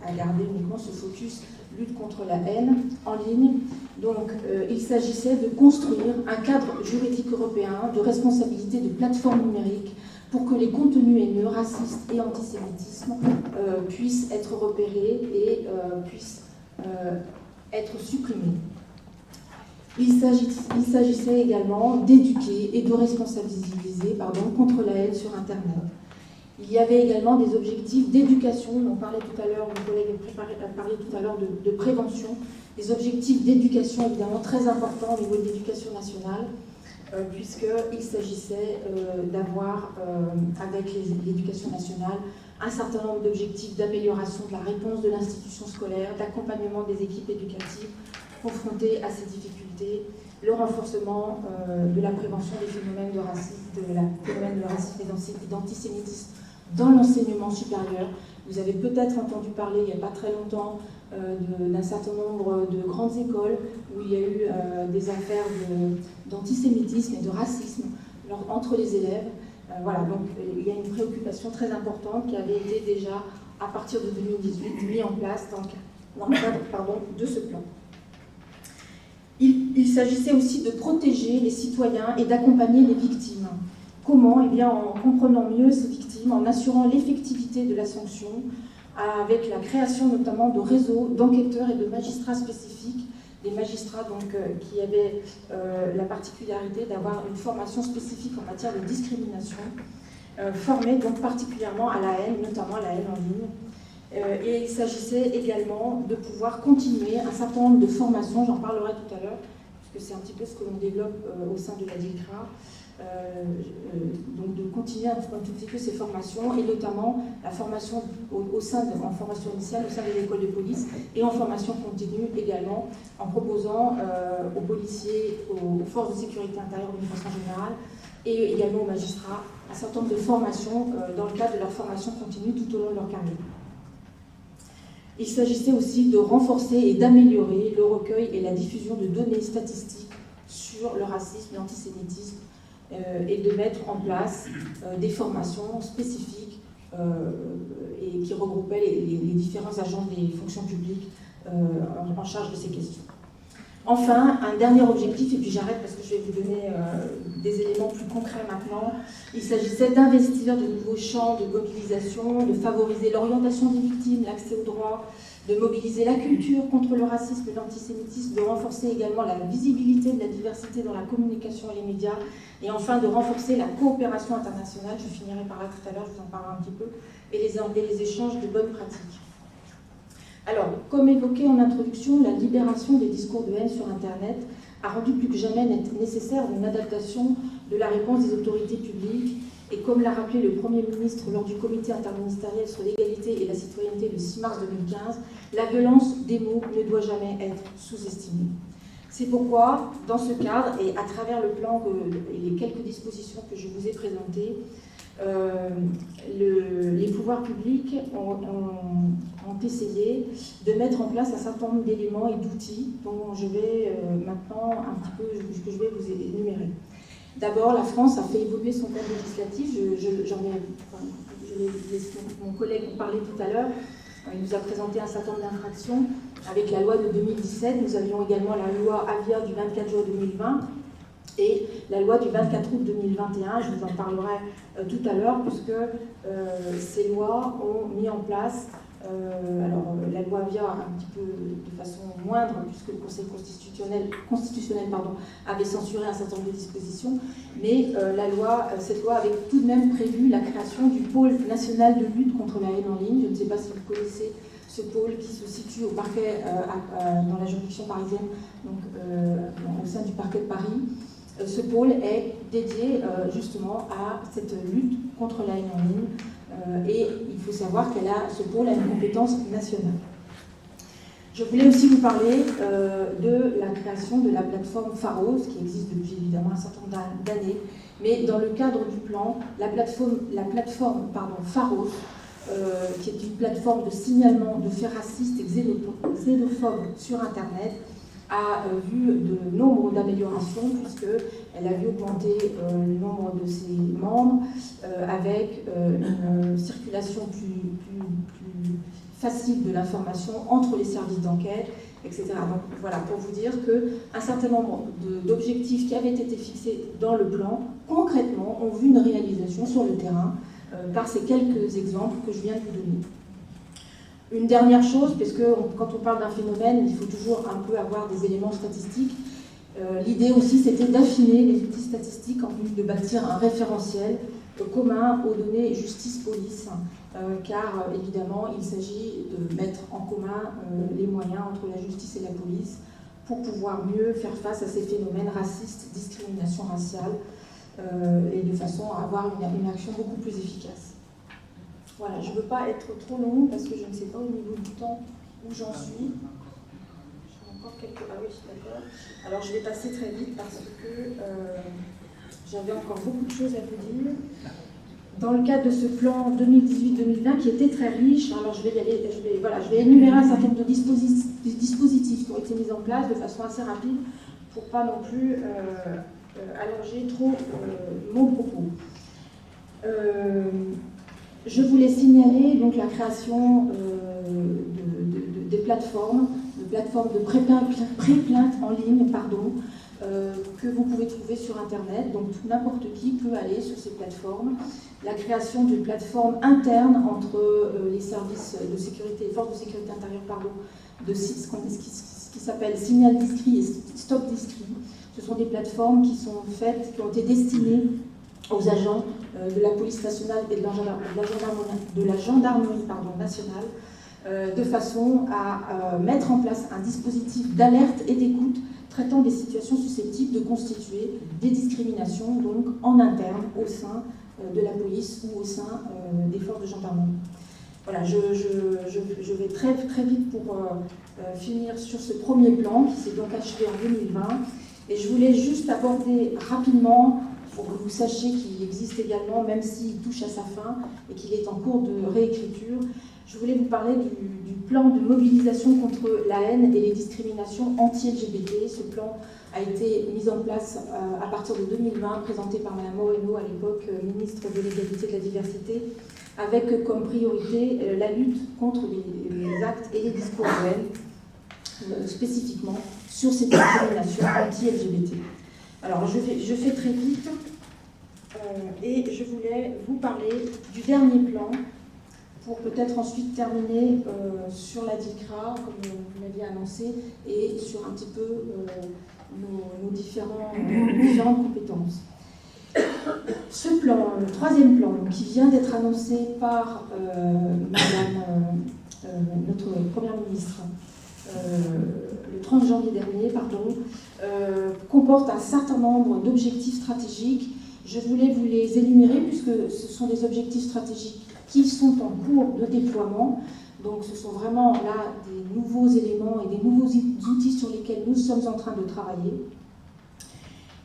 à garder uniquement ce focus lutte contre la haine en ligne. Donc, il s'agissait de construire un cadre juridique européen de responsabilité de plateformes numériques pour que les contenus haineux, racistes et antisémitisme puissent être repérés et puissent être supprimés. Il s'agissait également d'éduquer et de responsabiliser contre la haine sur Internet. Il y avait également des objectifs d'éducation, on parlait tout à l'heure, mon collègue parlait tout à l'heure de prévention, des objectifs d'éducation évidemment très importants au niveau de l'éducation nationale, puisqu'il s'agissait d'avoir, avec l'éducation nationale, un certain nombre d'objectifs d'amélioration de la réponse de l'institution scolaire, d'accompagnement des équipes éducatives confrontées à ces difficultés, le renforcement de la prévention des phénomènes de racisme et d'antisémitisme dans l'enseignement supérieur. Vous avez peut-être entendu parler il n'y a pas très longtemps d'un certain nombre de grandes écoles où il y a eu des affaires d'antisémitisme et de racisme entre les élèves. Voilà, donc il y a une préoccupation très importante qui avait été déjà, à partir de 2018, mise en place dans le cadre de ce plan. Il s'agissait aussi de protéger les citoyens et d'accompagner les victimes. Comment? Eh bien, en comprenant mieux ces victimes, en assurant l'effectivité de la sanction, avec la création notamment de réseaux d'enquêteurs et de magistrats spécifiques, des magistrats donc, qui avaient la particularité d'avoir une formation spécifique en matière de discrimination, formés donc particulièrement à la haine, notamment à la haine en ligne. Et il s'agissait également de pouvoir continuer un certain nombre de formations, j'en parlerai tout à l'heure, puisque c'est un petit peu ce que l'on développe au sein de la DILCRA, donc de continuer un tout petit peu ces formations, et notamment la formation en formation initiale au sein de l'école de police, et en formation continue également, en proposant aux policiers, aux forces de sécurité intérieure d'une façon générale, et également aux magistrats, un certain nombre de formations dans le cadre de leur formation continue tout au long de leur carrière. Il s'agissait aussi de renforcer et d'améliorer le recueil et la diffusion de données statistiques sur le racisme, l'antisémitisme, et de mettre en place des formations spécifiques et qui regroupaient les différents agents des fonctions publiques en charge de ces questions. Enfin, un dernier objectif, et puis j'arrête parce que je vais vous donner des éléments plus concrets maintenant. Il s'agissait d'investir de nouveaux champs de mobilisation, de favoriser l'orientation des victimes, l'accès aux droits, de mobiliser la culture contre le racisme et l'antisémitisme, de renforcer également la visibilité de la diversité dans la communication et les médias, et enfin de renforcer la coopération internationale, je finirai par là tout à l'heure, je vous en parlerai un petit peu, et les échanges de bonnes pratiques. Alors, comme évoqué en introduction, la libération des discours de haine sur Internet a rendu plus que jamais nécessaire une adaptation de la réponse des autorités publiques, et comme l'a rappelé le Premier ministre lors du comité interministériel sur l'égalité et la citoyenneté le 6 mars 2015, la violence des mots ne doit jamais être sous-estimée. C'est pourquoi, dans ce cadre, et à travers le plan et les quelques dispositions que je vous ai présentées, les pouvoirs publics ont essayé de mettre en place un certain nombre d'éléments et d'outils dont je vais maintenant un petit peu, que je vais vous énumérer. D'abord, la France a fait évoluer son cadre législatif. Mon collègue vous parlait tout à l'heure. Il nous a présenté un certain nombre d'infractions. Avec la loi de 2017, nous avions également la loi Avia du 24 juin 2020 et la loi du 24 août 2021. Je vous en parlerai tout à l'heure, puisque ces lois ont mis en place, la loi Avia un petit peu de façon moindre, puisque le Conseil constitutionnel avait censuré un certain nombre de dispositions, mais cette loi avait tout de même prévu la création du pôle national de lutte contre la haine en ligne. Je ne sais pas si vous connaissez ce pôle qui se situe au parquet, dans la juridiction parisienne, donc au sein du parquet de Paris. Ce pôle est dédié justement à cette lutte contre la haine en ligne, et il faut savoir ce pôle a une compétence nationale. Je voulais aussi vous parler de la création de la plateforme Pharos, qui existe depuis évidemment un certain nombre d'années, mais dans le cadre du plan, la plateforme Pharos, qui est une plateforme de signalement de faits racistes et xénophobes sur Internet, a vu de nombre d'améliorations, puisqu'elle a vu augmenter le nombre de ses membres avec une circulation plus facile de l'information entre les services d'enquête, etc. Donc voilà, pour vous dire qu'un certain nombre d'objectifs qui avaient été fixés dans le plan, concrètement, ont vu une réalisation sur le terrain par ces quelques exemples que je viens de vous donner. Une dernière chose, parce que quand on parle d'un phénomène, il faut toujours un peu avoir des éléments statistiques. L'idée aussi, c'était d'affiner les outils statistiques en vue de bâtir un référentiel commun aux données justice-police, car évidemment, il s'agit de mettre en commun les moyens entre la justice et la police pour pouvoir mieux faire face à ces phénomènes racistes, discrimination raciale, et de façon à avoir une action beaucoup plus efficace. Voilà, je ne veux pas être trop long parce que je ne sais pas au niveau du temps où j'en suis. J'ai encore quelques... Ah oui, d'accord. Alors je vais passer très vite parce que j'avais encore beaucoup de choses à vous dire. Dans le cadre de ce plan 2018-2020 qui était très riche, alors je vais énumérer un certain nombre de dispositifs qui ont été mis en place de façon assez rapide pour pas non plus allonger trop mon propos. Je voulais signaler donc la création des plateformes de pré-plainte en ligne, que vous pouvez trouver sur Internet. Donc n'importe qui peut aller sur ces plateformes. La création d'une plateforme interne entre les services de sécurité, les forces de sécurité intérieure, de sites qui s'appelle Signal Discret et Stop Discret. Ce sont des plateformes qui sont faites, qui ont été destinées aux agents de la police nationale et de la gendarmerie nationale, de façon à mettre en place un dispositif d'alerte et d'écoute traitant des situations susceptibles de constituer des discriminations donc en interne au sein de la police ou au sein des forces de gendarmerie. Voilà, je vais très vite pour finir sur ce premier plan qui s'est donc achevé en 2020. Et je voulais juste aborder rapidement, pour que vous sachiez qu'il existe également, même s'il touche à sa fin et qu'il est en cours de réécriture, je voulais vous parler du plan de mobilisation contre la haine et les discriminations anti-LGBT. Ce plan a été mis en place à partir de 2020, présenté par Mme Moreno, à l'époque ministre de l'Égalité et de la Diversité, avec comme priorité la lutte contre les actes et les discours de haine, spécifiquement sur ces discriminations anti-LGBT. Alors, je fais très vite et je voulais vous parler du dernier plan pour peut-être ensuite terminer sur la DICRA, comme vous l'aviez annoncé, et sur un petit peu nos différentes compétences. Ce plan, le troisième plan, qui vient d'être annoncé par notre Première ministre, le 30 janvier dernier, comporte un certain nombre d'objectifs stratégiques. Je voulais vous les énumérer puisque ce sont des objectifs stratégiques qui sont en cours de déploiement. Donc ce sont vraiment là des nouveaux éléments et des nouveaux outils sur lesquels nous sommes en train de travailler.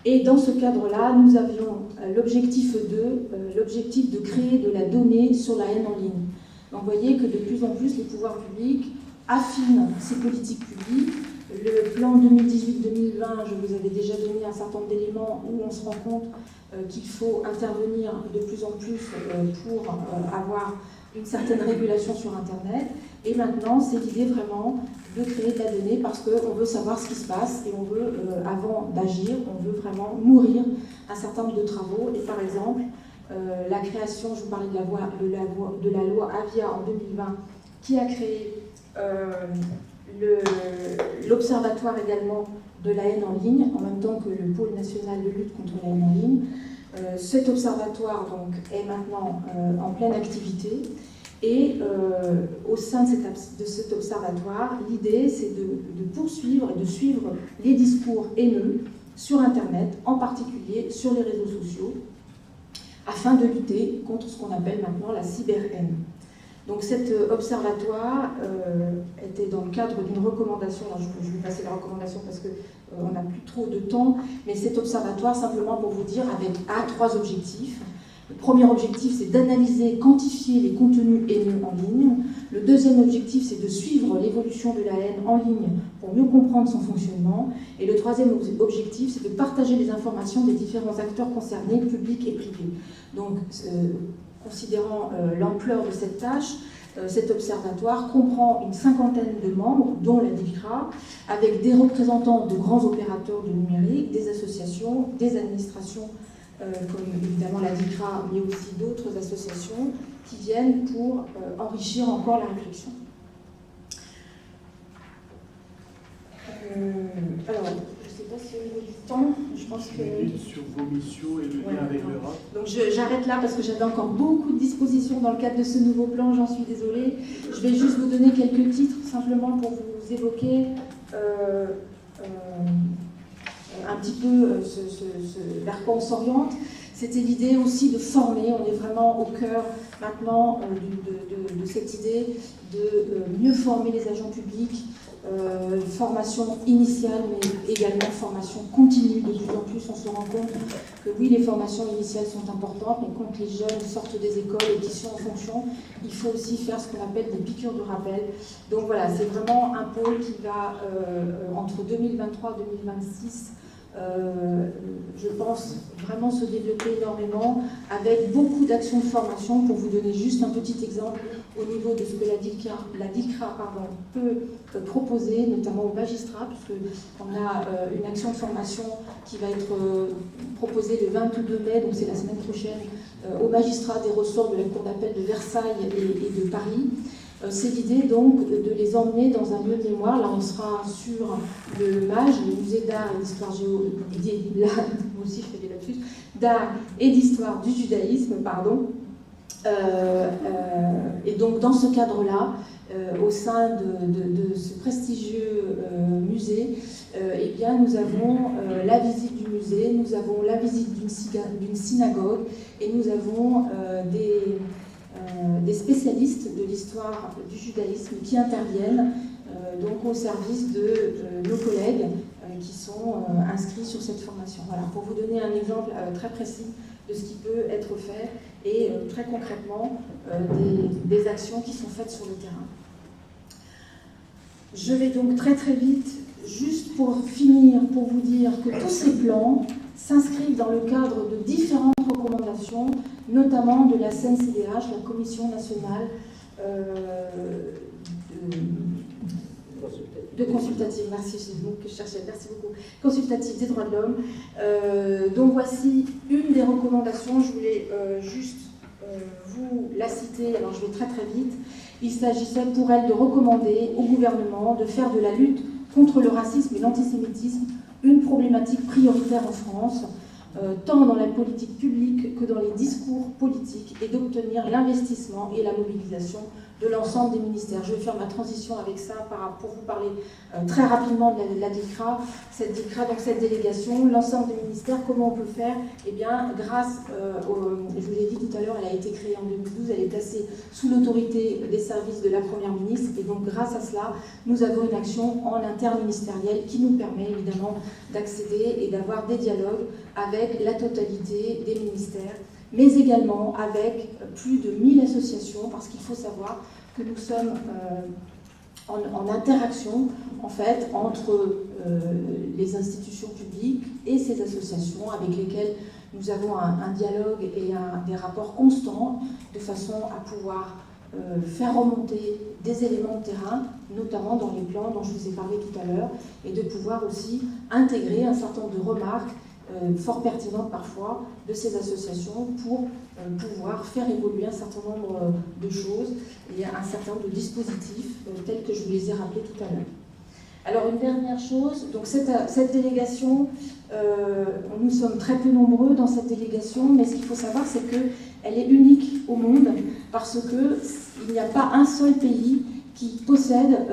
Et dans ce cadre-là, nous avions l'objectif 2, l'objectif de créer de la donnée sur la haine en ligne. Donc vous voyez que de plus en plus les pouvoirs publics affinent ces politiques publiques. Le plan 2018-2020, je vous avais déjà donné un certain nombre d'éléments où on se rend compte qu'il faut intervenir de plus en plus pour avoir une certaine régulation sur Internet. Et maintenant, c'est l'idée vraiment de créer de la donnée parce qu'on veut savoir ce qui se passe et on veut, avant d'agir, on veut vraiment nourrir un certain nombre de travaux. Et par exemple, la création, je vous parlais de la loi Avia en 2020, qui a créé l'observatoire également de la haine en ligne, en même temps que le pôle national de lutte contre la haine en ligne. Cet observatoire donc, est maintenant en pleine activité et au sein de cet observatoire, l'idée c'est de poursuivre et de suivre les discours haineux sur Internet, en particulier sur les réseaux sociaux, afin de lutter contre ce qu'on appelle maintenant la cyberhaine. Donc cet observatoire était dans le cadre d'une recommandation, alors je vais passer la recommandation parce qu'on n'a plus trop de temps, mais cet observatoire, simplement pour vous dire, a 3 objectifs. Le premier objectif, c'est d'analyser et quantifier les contenus haineux en ligne. Le deuxième objectif, c'est de suivre l'évolution de la haine en ligne pour mieux comprendre son fonctionnement. Et le troisième objectif, c'est de partager les informations des différents acteurs concernés, publics et privés. Donc, considérant l'ampleur de cette tâche, cet observatoire comprend une 50aine de membres, dont la DICRA, avec des représentants de grands opérateurs du numérique, des associations, des administrations, comme évidemment la DICRA, mais aussi d'autres associations qui viennent pour enrichir encore la réflexion. Alors, je ne sais pas si au niveau du temps, je pense que... Sur vos missions et le lien avec l'Europe. Donc j'arrête là parce que j'avais encore beaucoup de dispositions dans le cadre de ce nouveau plan, j'en suis désolée. Je vais juste vous donner quelques titres, simplement pour vous évoquer un petit peu vers quoi on s'oriente. C'était l'idée aussi de former, on est vraiment au cœur maintenant de cette idée de mieux former les agents publics, formation initiale mais également formation continue. De plus en plus on se rend compte que oui, les formations initiales sont importantes, mais quand les jeunes sortent des écoles et qui sont en fonction, il faut aussi faire ce qu'on appelle des piqûres de rappel. Donc voilà, c'est vraiment un pôle qui va entre 2023 et 2026 je pense, vraiment se développer énormément avec beaucoup d'actions de formation. Pour vous donner juste un petit exemple au niveau de ce que la DICRA peut proposer, notamment aux magistrats, puisqu'on a une action de formation qui va être proposée le 22 mai, donc c'est la semaine prochaine, aux magistrats des ressorts de la Cour d'appel de Versailles et de Paris. C'est l'idée donc de les emmener dans un lieu de mémoire. Là, on sera sur le MAGE, le musée d'art et d'histoire d'art et d'histoire du judaïsme, pardon. Et donc, dans ce cadre-là, au sein de ce prestigieux musée, eh bien, nous avons la visite du musée, nous avons la visite d'une synagogue et nous avons des spécialistes de l'histoire du judaïsme qui interviennent donc au service de nos collègues qui sont inscrits sur cette formation. Voilà, pour vous donner un exemple très précis de ce qui peut être fait et très concrètement des actions qui sont faites sur le terrain. Je vais donc très très vite, juste pour finir, pour vous dire que tous ces plans s'inscrivent dans le cadre de différentes recommandations, notamment de la CNCDH, la Commission nationale de consultative, merci, c'est le mot que je cherchais, merci beaucoup, consultative des droits de l'homme. Donc voici une des recommandations, je voulais juste vous la citer, alors je vais très très vite. Il s'agissait pour elle de recommander au gouvernement de faire de la lutte contre le racisme et l'antisémitisme une problématique prioritaire en France, tant dans la politique publique que dans les discours politiques, et d'obtenir l'investissement et la mobilisation de l'ensemble des ministères. Je vais faire ma transition avec ça pour vous parler très rapidement de la DICRA. Cette DICRA, donc cette délégation, l'ensemble des ministères, comment on peut faire? Eh bien, grâce, je vous l'ai dit tout à l'heure, elle a été créée en 2012, elle est placée sous l'autorité des services de la Première ministre, et donc grâce à cela, nous avons une action en interministériel qui nous permet évidemment d'accéder et d'avoir des dialogues avec la totalité des ministères, mais également avec plus de 1000 associations, parce qu'il faut savoir que nous sommes en interaction en fait entre les institutions publiques et ces associations avec lesquelles nous avons un dialogue et des rapports constants de façon à pouvoir faire remonter des éléments de terrain, notamment dans les plans dont je vous ai parlé tout à l'heure, et de pouvoir aussi intégrer un certain nombre de remarques fort pertinentes parfois de ces associations pour pouvoir faire évoluer un certain nombre de choses et un certain nombre de dispositifs tels que je vous les ai rappelés tout à l'heure. Alors une dernière chose, donc cette délégation, nous sommes très peu nombreux dans cette délégation, mais ce qu'il faut savoir c'est qu'elle est unique au monde parce qu'il n'y a pas un seul pays qui possède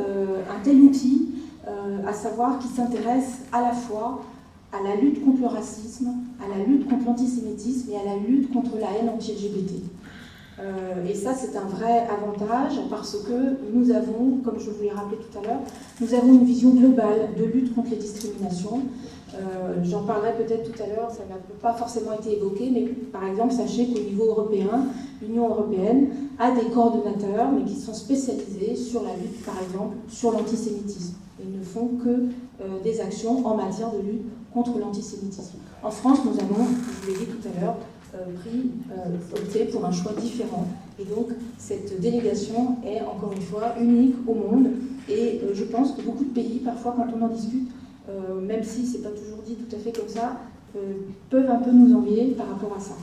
un tel outil, à savoir qui s'intéresse à la fois à la lutte contre le racisme, à la lutte contre l'antisémitisme et à la lutte contre la haine anti-LGBT. Et ça, c'est un vrai avantage parce que nous avons, comme je vous l'ai rappelé tout à l'heure, nous avons une vision globale de lutte contre les discriminations. J'en parlerai peut-être tout à l'heure, ça n'a pas forcément été évoqué, mais par exemple, sachez qu'au niveau européen, l'Union européenne a des coordonnateurs, mais qui sont spécialisés sur la lutte, par exemple, sur l'antisémitisme. Ils ne font que des actions en matière de lutte contre l'antisémitisme. En France, nous avons, je vous l'ai dit tout à l'heure, opté pour un choix différent. Et donc, cette délégation est, encore une fois, unique au monde. Et je pense que beaucoup de pays, parfois, quand on en discute, même si ce n'est pas toujours dit tout à fait comme ça, peuvent un peu nous envier par rapport à ça.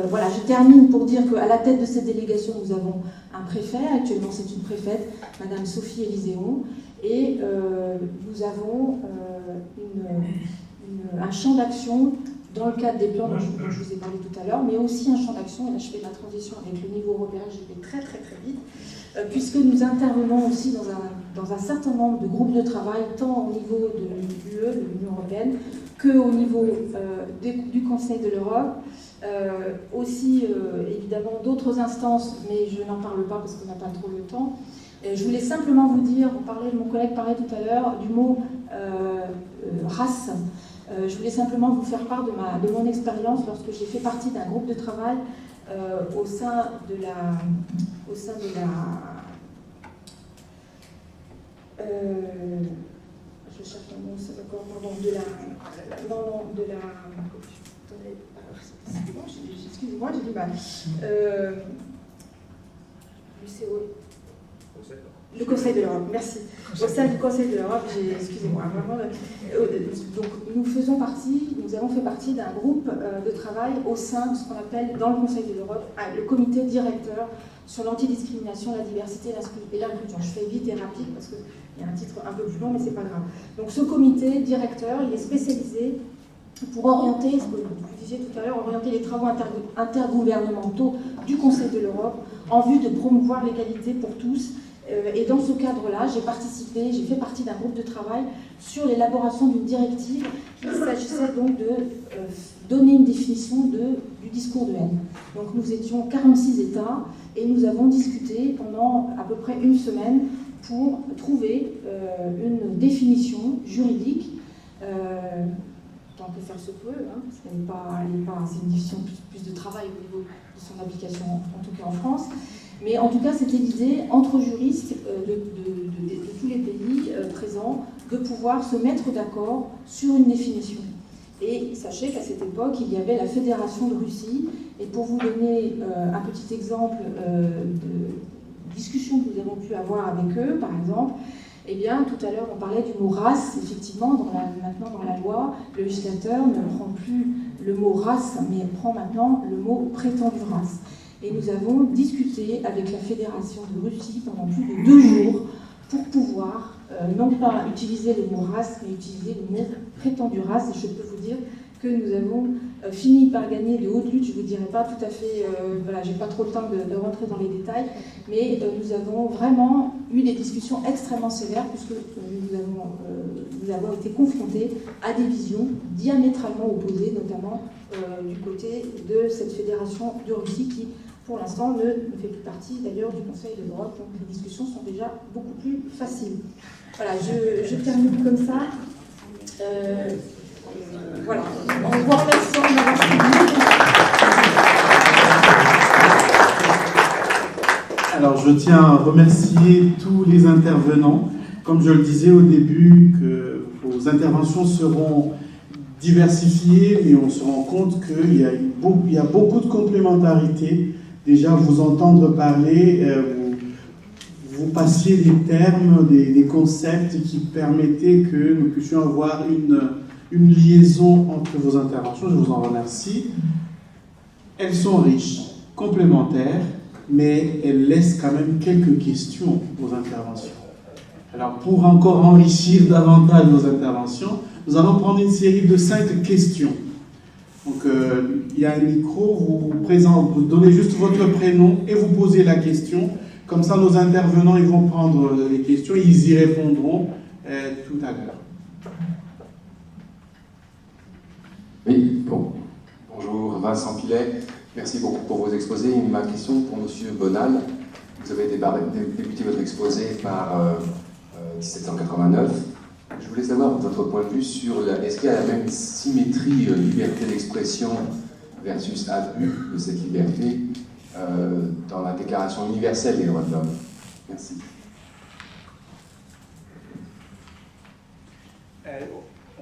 Voilà, je termine pour dire qu'à la tête de cette délégation, nous avons un préfet. Actuellement, c'est une préfète, Madame Sophie Élyséon. Et nous avons un champ d'action dans le cadre des plans dont je vous ai parlé tout à l'heure, mais aussi un champ d'action, et là je fais ma transition avec le niveau européen, je vais très très très vite, puisque nous intervenons aussi dans un certain nombre de groupes de travail, tant au niveau de l'UE, de l'Union européenne, qu'au niveau du Conseil de l'Europe, aussi évidemment d'autres instances, mais je n'en parle pas parce qu'on n'a pas trop le temps. Je voulais simplement vous dire, mon collègue parlait tout à l'heure du mot race. Je voulais simplement vous faire part de mon expérience lorsque j'ai fait partie d'un groupe de travail au sein de la je cherche mon mot, ça d'accord, pardon, de la... Attendez, excusez-moi, j'ai du mal. Le Conseil de l'Europe, merci. Au sein du Conseil de l'Europe, excusez-moi, vraiment. Donc nous avons fait partie d'un groupe de travail au sein de ce qu'on appelle, dans le Conseil de l'Europe, le comité directeur sur l'antidiscrimination, la diversité et l'inclusion. Je fais vite et rapide parce qu'il y a un titre un peu plus long, mais c'est pas grave. Donc ce comité directeur, il est spécialisé pour orienter, ce que vous disiez tout à l'heure, orienter les travaux intergouvernementaux du Conseil de l'Europe en vue de promouvoir l'égalité pour tous. Et dans ce cadre-là, j'ai fait partie d'un groupe de travail sur l'élaboration d'une directive qui s'agissait donc de donner une définition du discours de haine. Donc nous étions 46 États et nous avons discuté pendant à peu près une semaine pour trouver une définition juridique, tant que faire se peut, hein, parce qu'elle n'est pas, c'est une définition plus de travail au niveau de son application, en tout cas en France. Mais en tout cas, c'était l'idée, entre juristes de tous les pays présents, de pouvoir se mettre d'accord sur une définition. Et sachez qu'à cette époque, il y avait la Fédération de Russie. Et pour vous donner un petit exemple de discussion que nous avons pu avoir avec eux, par exemple, eh bien, tout à l'heure, on parlait du mot race. Effectivement, maintenant, dans la loi, le législateur ne prend plus le mot race, mais prend maintenant le mot prétendue race. Et nous avons discuté avec la Fédération de Russie pendant plus de 2 jours pour pouvoir non pas utiliser le mot race, mais utiliser le mot prétendue race. Et je peux vous dire que nous avons fini par gagner de haute lutte. Je ne vous dirai pas tout à fait, voilà, j'ai pas trop le temps de rentrer dans les détails, mais nous avons vraiment eu des discussions extrêmement sévères puisque nous avons été confrontés à des visions diamétralement opposées, notamment du côté de cette fédération de Russie qui, pour l'instant, ne fait plus partie d'ailleurs du Conseil de l'Europe, donc les discussions sont déjà beaucoup plus faciles. Voilà, je termine comme ça. Voilà, en vous remerciant d'avoir suivi. Alors, je tiens à remercier tous les intervenants. Comme je le disais au début, que vos interventions seront diversifiées, mais on se rend compte qu'il y a beaucoup de complémentarité. Déjà, vous entendre parler, vous passiez des termes, des concepts qui permettaient que nous puissions avoir une liaison entre vos interventions. Je vous en remercie. Elles sont riches, complémentaires, mais elles laissent quand même quelques questions aux interventions. Alors, pour encore enrichir davantage nos interventions, nous allons prendre une série de 5 questions. Donc, il y a un micro, vous donnez juste votre prénom et vous posez la question. Comme ça, nos intervenants, ils vont prendre les questions et ils y répondront tout à l'heure. Oui, bonjour Vincent Pilet, merci beaucoup pour vos exposés. Ma question pour M. Bonal. Vous avez débuté votre exposé par 1789. Je voulais savoir votre point de vue sur est-ce qu'il y a la même symétrie liberté d'expression versus abus de cette liberté dans la Déclaration universelle des droits de l'homme. Merci.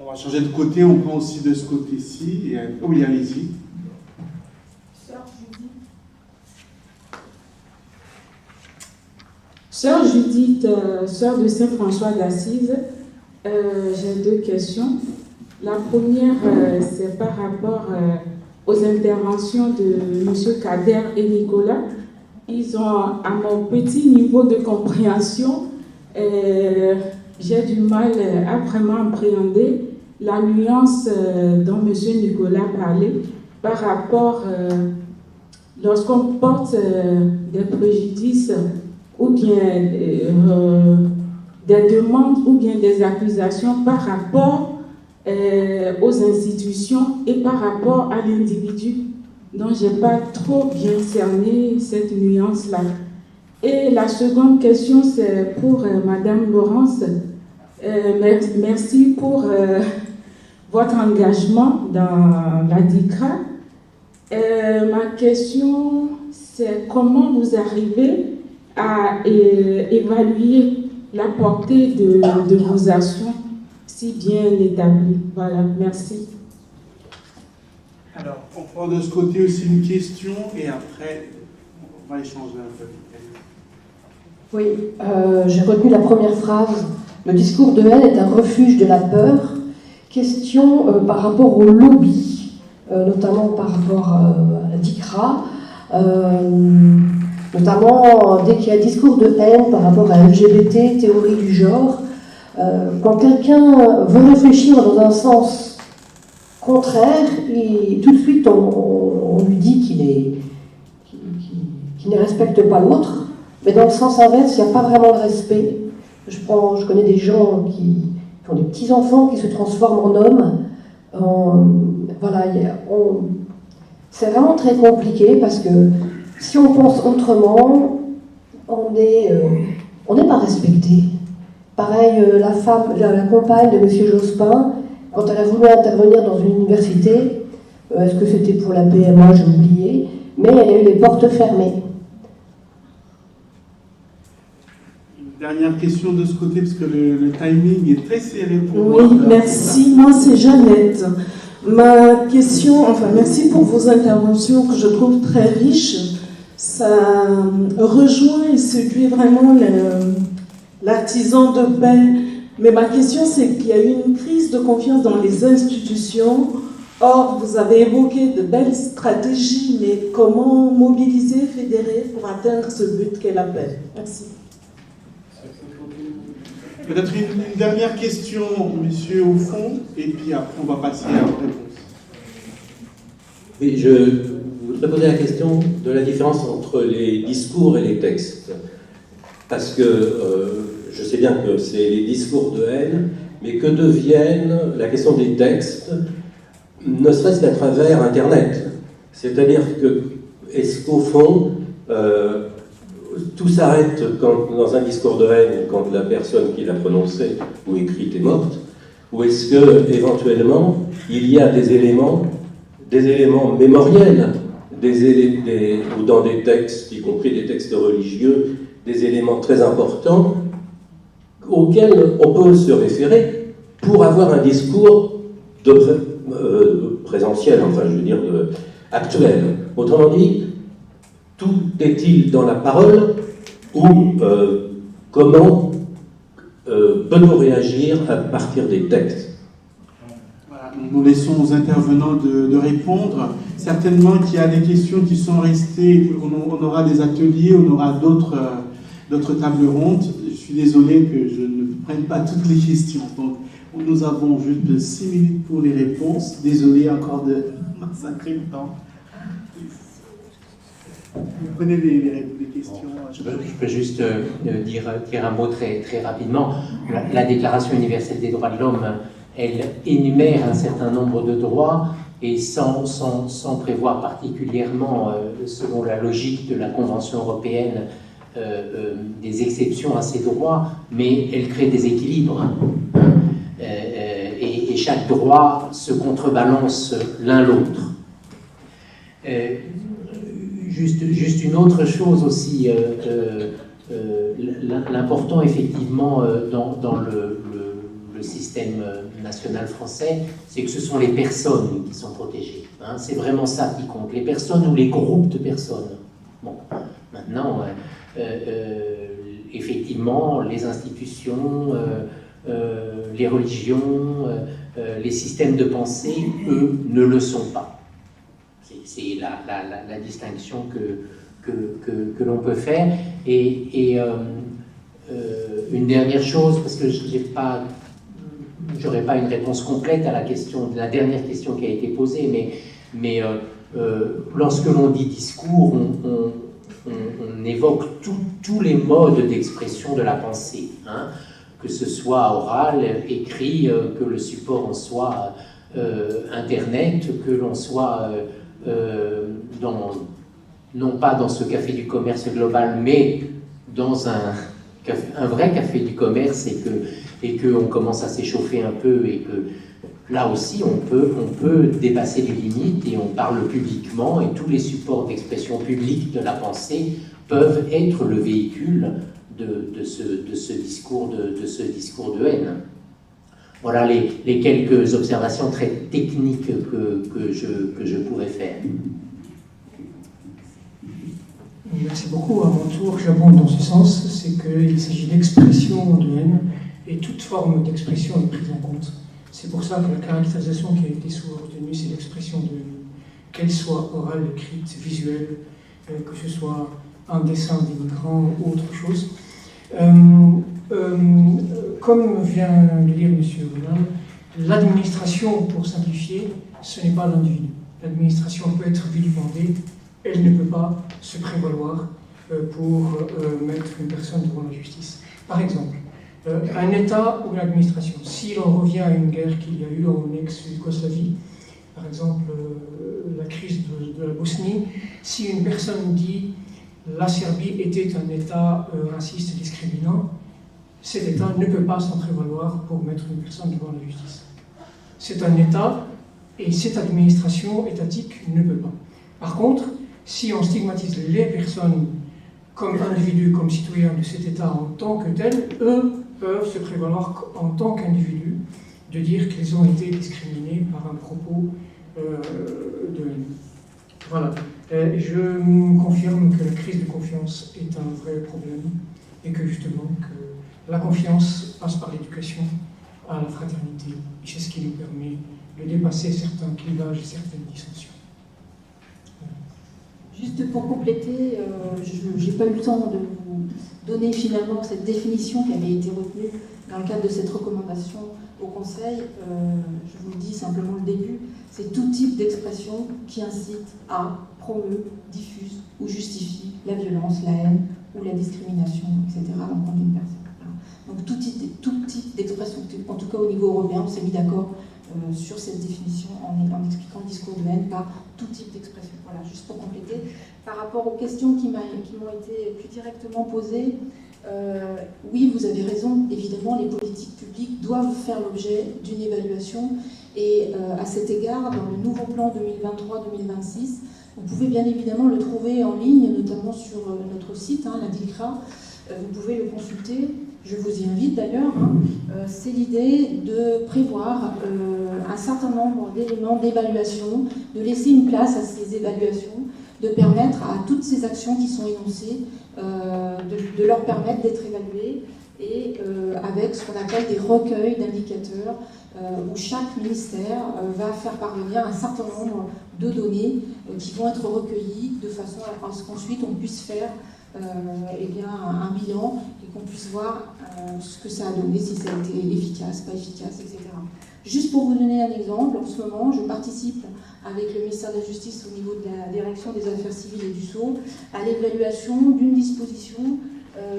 On va changer de côté, on prend aussi de ce côté-ci. Oui, allez-y. Sœur Judith, sœur de Saint François d'Assise, j'ai 2 questions. La première, c'est par rapport aux interventions de M. Kader et Nicolas. Ils ont, à mon petit niveau de compréhension, j'ai du mal à vraiment appréhender la nuance dont M. Nicolas parlait par rapport, lorsqu'on porte des préjudices ou bien des demandes ou bien des accusations par rapport aux institutions et par rapport à l'individu. Donc, je n'ai pas trop bien cerné cette nuance-là. Et la seconde question, c'est pour Madame Laurence. Merci pour votre engagement dans la DICRA. Ma question, c'est comment vous arrivez à évaluer la portée de vos actions si bien établi. Voilà, merci. Alors, on prend de ce côté aussi une question et après, on va échanger un peu. Oui, j'ai retenu la première phrase. Le discours de haine est un refuge de la peur. Question par rapport au lobby, notamment par rapport à la DICRA. Notamment dès qu'il y a un discours de haine par rapport à LGBT, théorie du genre, quand quelqu'un veut réfléchir dans un sens contraire, tout de suite on lui dit qu'il ne respecte pas l'autre, mais dans le sens inverse, il n'y a pas vraiment de respect. Je connais des gens qui ont des petits-enfants qui se transforment en hommes. Voilà, c'est vraiment très compliqué parce que si on pense autrement, on n'est pas respecté. Pareil, la compagne de M. Jospin, quand elle a voulu intervenir dans une université, est-ce que c'était pour la PMA, j'ai oublié, mais elle a eu les portes fermées. Une dernière question de ce côté, parce que le timing est très serré pour moi. Oui, merci. Moi, c'est Jeannette. Ma question, merci pour vos interventions que je trouve très riches. Ça rejoint et séduit vraiment l'artisan de paix. Mais ma question, c'est qu'il y a eu une crise de confiance dans les institutions. Or, vous avez évoqué de belles stratégies, mais comment mobiliser, fédérer pour atteindre ce but qu'est la paix? Merci. Peut-être une dernière question, monsieur, au fond, et puis après, on va passer à la réponse. Oui, je voudrais poser la question de la différence entre les discours et les textes. Parce que je sais bien que c'est les discours de haine, mais que deviennent la question des textes, ne serait-ce qu'à travers Internet. C'est-à-dire que, est-ce qu'au fond, tout s'arrête dans un discours de haine quand la personne qui l'a prononcé ou écrite est morte, ou est-ce que éventuellement il y a des éléments mémoriels, ou dans des textes, y compris des textes religieux, des éléments très importants auxquels on peut se référer pour avoir un discours présentiel, actuel. Autrement dit, tout est-il dans la parole ou comment peut-on réagir à partir des textes? Voilà, nous laissons aux intervenants de répondre. Certainement qu'il y a des questions qui sont restées, on aura des ateliers, on aura d'autres tables rondes. Je suis désolé que je ne prenne pas toutes les questions. Donc, nous avons juste 6 minutes pour les réponses. Désolé encore de massacrer le temps. Vous prenez les questions. Je peux juste dire un mot très, très rapidement. La Déclaration universelle des droits de l'homme, elle énumère un certain nombre de droits et sans prévoir particulièrement, selon la logique de la Convention européenne, des exceptions à ces droits, mais elle crée des équilibres. Et chaque droit se contrebalance l'un l'autre. Juste une autre chose aussi, l'important effectivement dans le système national français, c'est que ce sont les personnes qui sont protégées. Hein, c'est vraiment ça qui compte, les personnes ou les groupes de personnes. Bon, maintenant, effectivement, les institutions, les religions, les systèmes de pensée, eux, ne le sont pas. C'est la distinction que l'on peut faire. Et une dernière chose, parce que je n'aurai pas une réponse complète à la dernière question qui a été posée, mais lorsque l'on dit discours, on évoque tous les modes d'expression de la pensée, hein, que ce soit oral, écrit, que le support en soit Internet, que l'on soit non pas dans ce café du commerce global, mais dans un vrai café du commerce, et qu'on commence à s'échauffer un peu, et que là aussi on peut dépasser les limites, et on parle publiquement, et tous les supports d'expression publique de la pensée peuvent être le véhicule de ce discours de haine. Voilà les quelques observations très techniques que je pouvais faire. Merci beaucoup. À mon tour, j'abonde dans ce sens, c'est qu'il s'agit d'expression de haine, et toute forme d'expression est prise en compte. C'est pour ça que la caractérisation qui a été souvent retenue, c'est l'expression de haine, qu'elle soit orale, écrite, visuelle, que ce soit un dessin d'immigrants ou autre chose. Comme vient de dire M. Bonal, l'administration, pour simplifier, ce n'est pas l'individu. L'administration peut être vilipendée, elle ne peut pas se prévaloir pour mettre une personne devant la justice. Par exemple, un État ou une administration, si l'on revient à une guerre qu'il y a eu en ex-Yougoslavie, par exemple la crise de la Bosnie, si une personne dit la Serbie était un État raciste et discriminant, cet État ne peut pas s'en prévaloir pour mettre une personne devant la justice. C'est un État et cette administration étatique ne peut pas. Par contre, si on stigmatise les personnes comme individus, comme citoyens de cet État en tant que tels, eux peuvent se prévaloir en tant qu'individus de dire qu'ils ont été discriminés par un propos de haine. Voilà. Je me confirme que la crise de confiance est un vrai problème et que justement que la confiance passe par l'éducation à la fraternité. C'est ce qui nous permet de dépasser certains clivages et certaines dissensions. Juste pour compléter, je n'ai pas eu le temps de vous donner finalement cette définition qui avait été retenue dans le cadre de cette recommandation au Conseil. Je vous le dis simplement le début, c'est tout type d'expression qui incite à, promeut, diffuse ou justifie la violence, la haine ou la discrimination, etc. à l'encontre d'une personne. Donc tout type d'expression, en tout cas au niveau européen, on s'est mis d'accord sur cette définition en expliquant le discours de haine par tout type d'expression. Voilà, juste pour compléter. Par rapport aux questions qui m'ont été plus directement posées, oui, vous avez raison, évidemment, les politiques publiques doivent faire l'objet d'une évaluation et à cet égard, dans le nouveau plan 2023-2026, vous pouvez bien évidemment le trouver en ligne, notamment sur notre site, la DILCRA, vous pouvez le consulter. Je vous y invite d'ailleurs, c'est l'idée de prévoir un certain nombre d'éléments d'évaluation, de laisser une place à ces évaluations, de permettre à toutes ces actions qui sont énoncées, de leur permettre d'être évaluées, et avec ce qu'on appelle des recueils d'indicateurs, où chaque ministère va faire parvenir un certain nombre de données qui vont être recueillies de façon à ce qu'ensuite on puisse faire un bilan et qu'on puisse voir ce que ça a donné, si ça a été efficace, pas efficace, etc. Juste pour vous donner un exemple, en ce moment, je participe avec le ministère de la Justice au niveau de la Direction des Affaires civiles et du Sceau à l'évaluation d'une disposition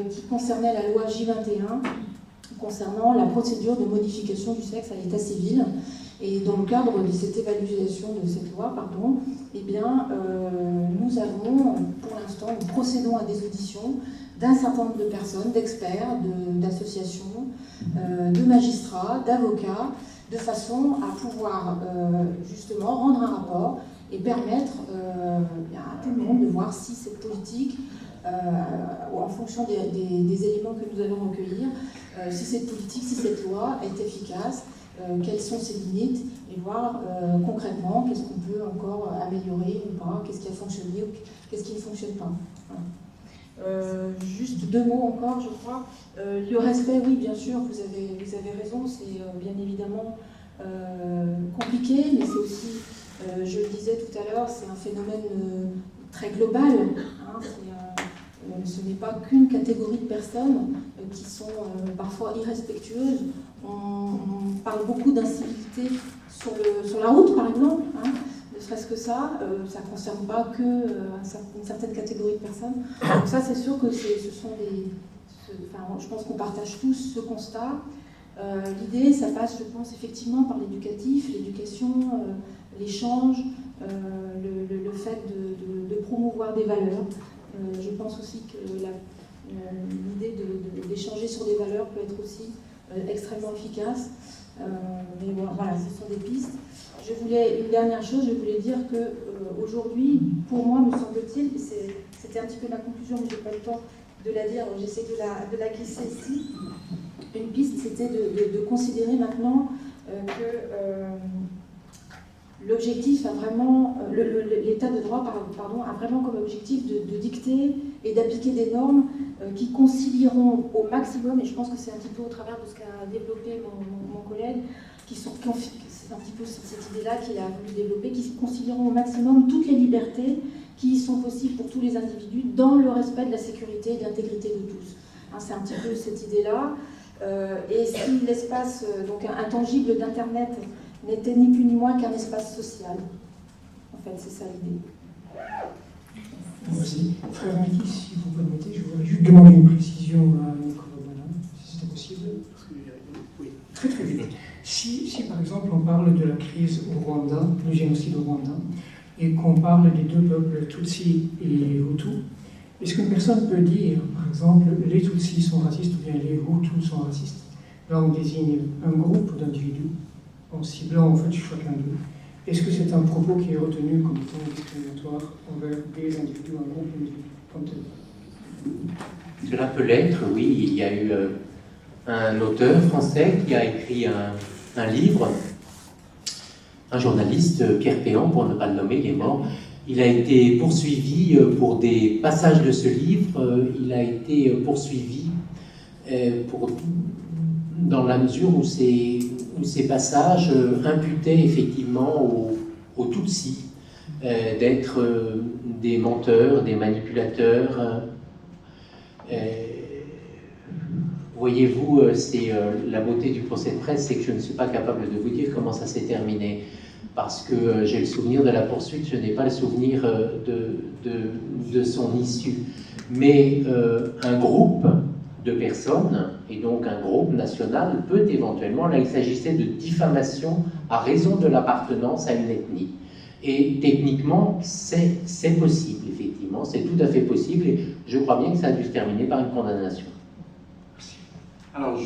qui concernait la loi J21 concernant la procédure de modification du sexe à l'état civil. Et dans le cadre de cette évaluation de cette loi, nous avons, pour l'instant, nous procédons à des auditions d'un certain nombre de personnes, d'experts, d'associations, de magistrats, d'avocats, de façon à pouvoir justement rendre un rapport et permettre à tout le monde de voir si cette politique, en fonction des éléments que nous allons recueillir, si cette politique, si cette loi est efficace, quelles sont ses limites, et voir concrètement qu'est-ce qu'on peut encore améliorer ou pas, qu'est-ce qui a fonctionné ou qu'est-ce qui ne fonctionne pas. Voilà. Juste deux mots encore, je crois. Le respect, oui, bien sûr, vous avez raison, c'est bien évidemment compliqué, mais c'est aussi, je le disais tout à l'heure, c'est un phénomène très global. Ce n'est pas qu'une catégorie de personnes qui sont parfois irrespectueuses. On parle beaucoup d'incivilité sur la route, par exemple, ne serait-ce que ça. Ça ne concerne pas une certaine catégorie de personnes. Donc ça, c'est sûr que ce sont je pense qu'on partage tous ce constat. L'idée, ça passe, je pense, effectivement par l'éducatif, l'éducation, l'échange, le fait de promouvoir des valeurs. Je pense aussi que l'idée d'échanger sur des valeurs peut être aussi extrêmement efficace. Mais bon, voilà, ce sont des pistes. Une dernière chose, je voulais dire qu'aujourd'hui, pour moi, me semble-t-il, c'était un petit peu ma conclusion, mais je n'ai pas le temps de la dire, donc j'essaie de la glisser ici. une piste, c'était de considérer maintenant que l'objectif a vraiment, l'état de droit pardon, a vraiment comme objectif de dicter et d'appliquer des normes qui concilieront au maximum, et je pense que c'est un petit peu au travers de ce qu'a développé mon collègue, c'est un petit peu cette idée-là qu'il a voulu développer, qui concilieront au maximum toutes les libertés qui sont possibles pour tous les individus dans le respect de la sécurité et de l'intégrité de tous. Hein, c'est un petit peu cette idée-là. Et si l'espace donc intangible d'Internet n'était ni plus ni moins qu'un espace social. En fait, c'est ça l'idée. Merci. Frère Niki, si vous permettez, je voudrais juste demander une précision à Nicolas Bonin, si c'était possible. Oui, très très vite. Si par exemple on parle de la crise au Rwanda, du génocide au Rwanda, et qu'on parle des deux peuples Tutsi et Hutus, est-ce qu'une personne peut dire, par exemple, les Tutsis sont racistes ou bien les Hutus sont racistes? Là, on désigne un groupe d'individus en ciblant en fait chacun d'eux. Est-ce que c'est un propos qui est retenu comme étant discriminatoire envers des individus, un groupe d'individus comme tel? Cela peut l'être, oui. Il y a eu un auteur français qui a écrit un livre, un journaliste, Pierre Péan, pour ne pas le nommer, il est mort. Il a été poursuivi pour des passages de ce livre, il a été poursuivi dans la mesure où ces passages imputaient effectivement aux Tutsis d'être des menteurs, des manipulateurs. Voyez-vous, c'est la beauté du procès de presse, c'est que je ne suis pas capable de vous dire comment ça s'est terminé. Parce que j'ai le souvenir de la poursuite, je n'ai pas le souvenir de son issue. Mais un groupe de personnes, et donc un groupe national, peut éventuellement, là il s'agissait de diffamation à raison de l'appartenance à une ethnie. Et techniquement, c'est possible, effectivement, c'est tout à fait possible, et je crois bien que ça a dû se terminer par une condamnation. Alors,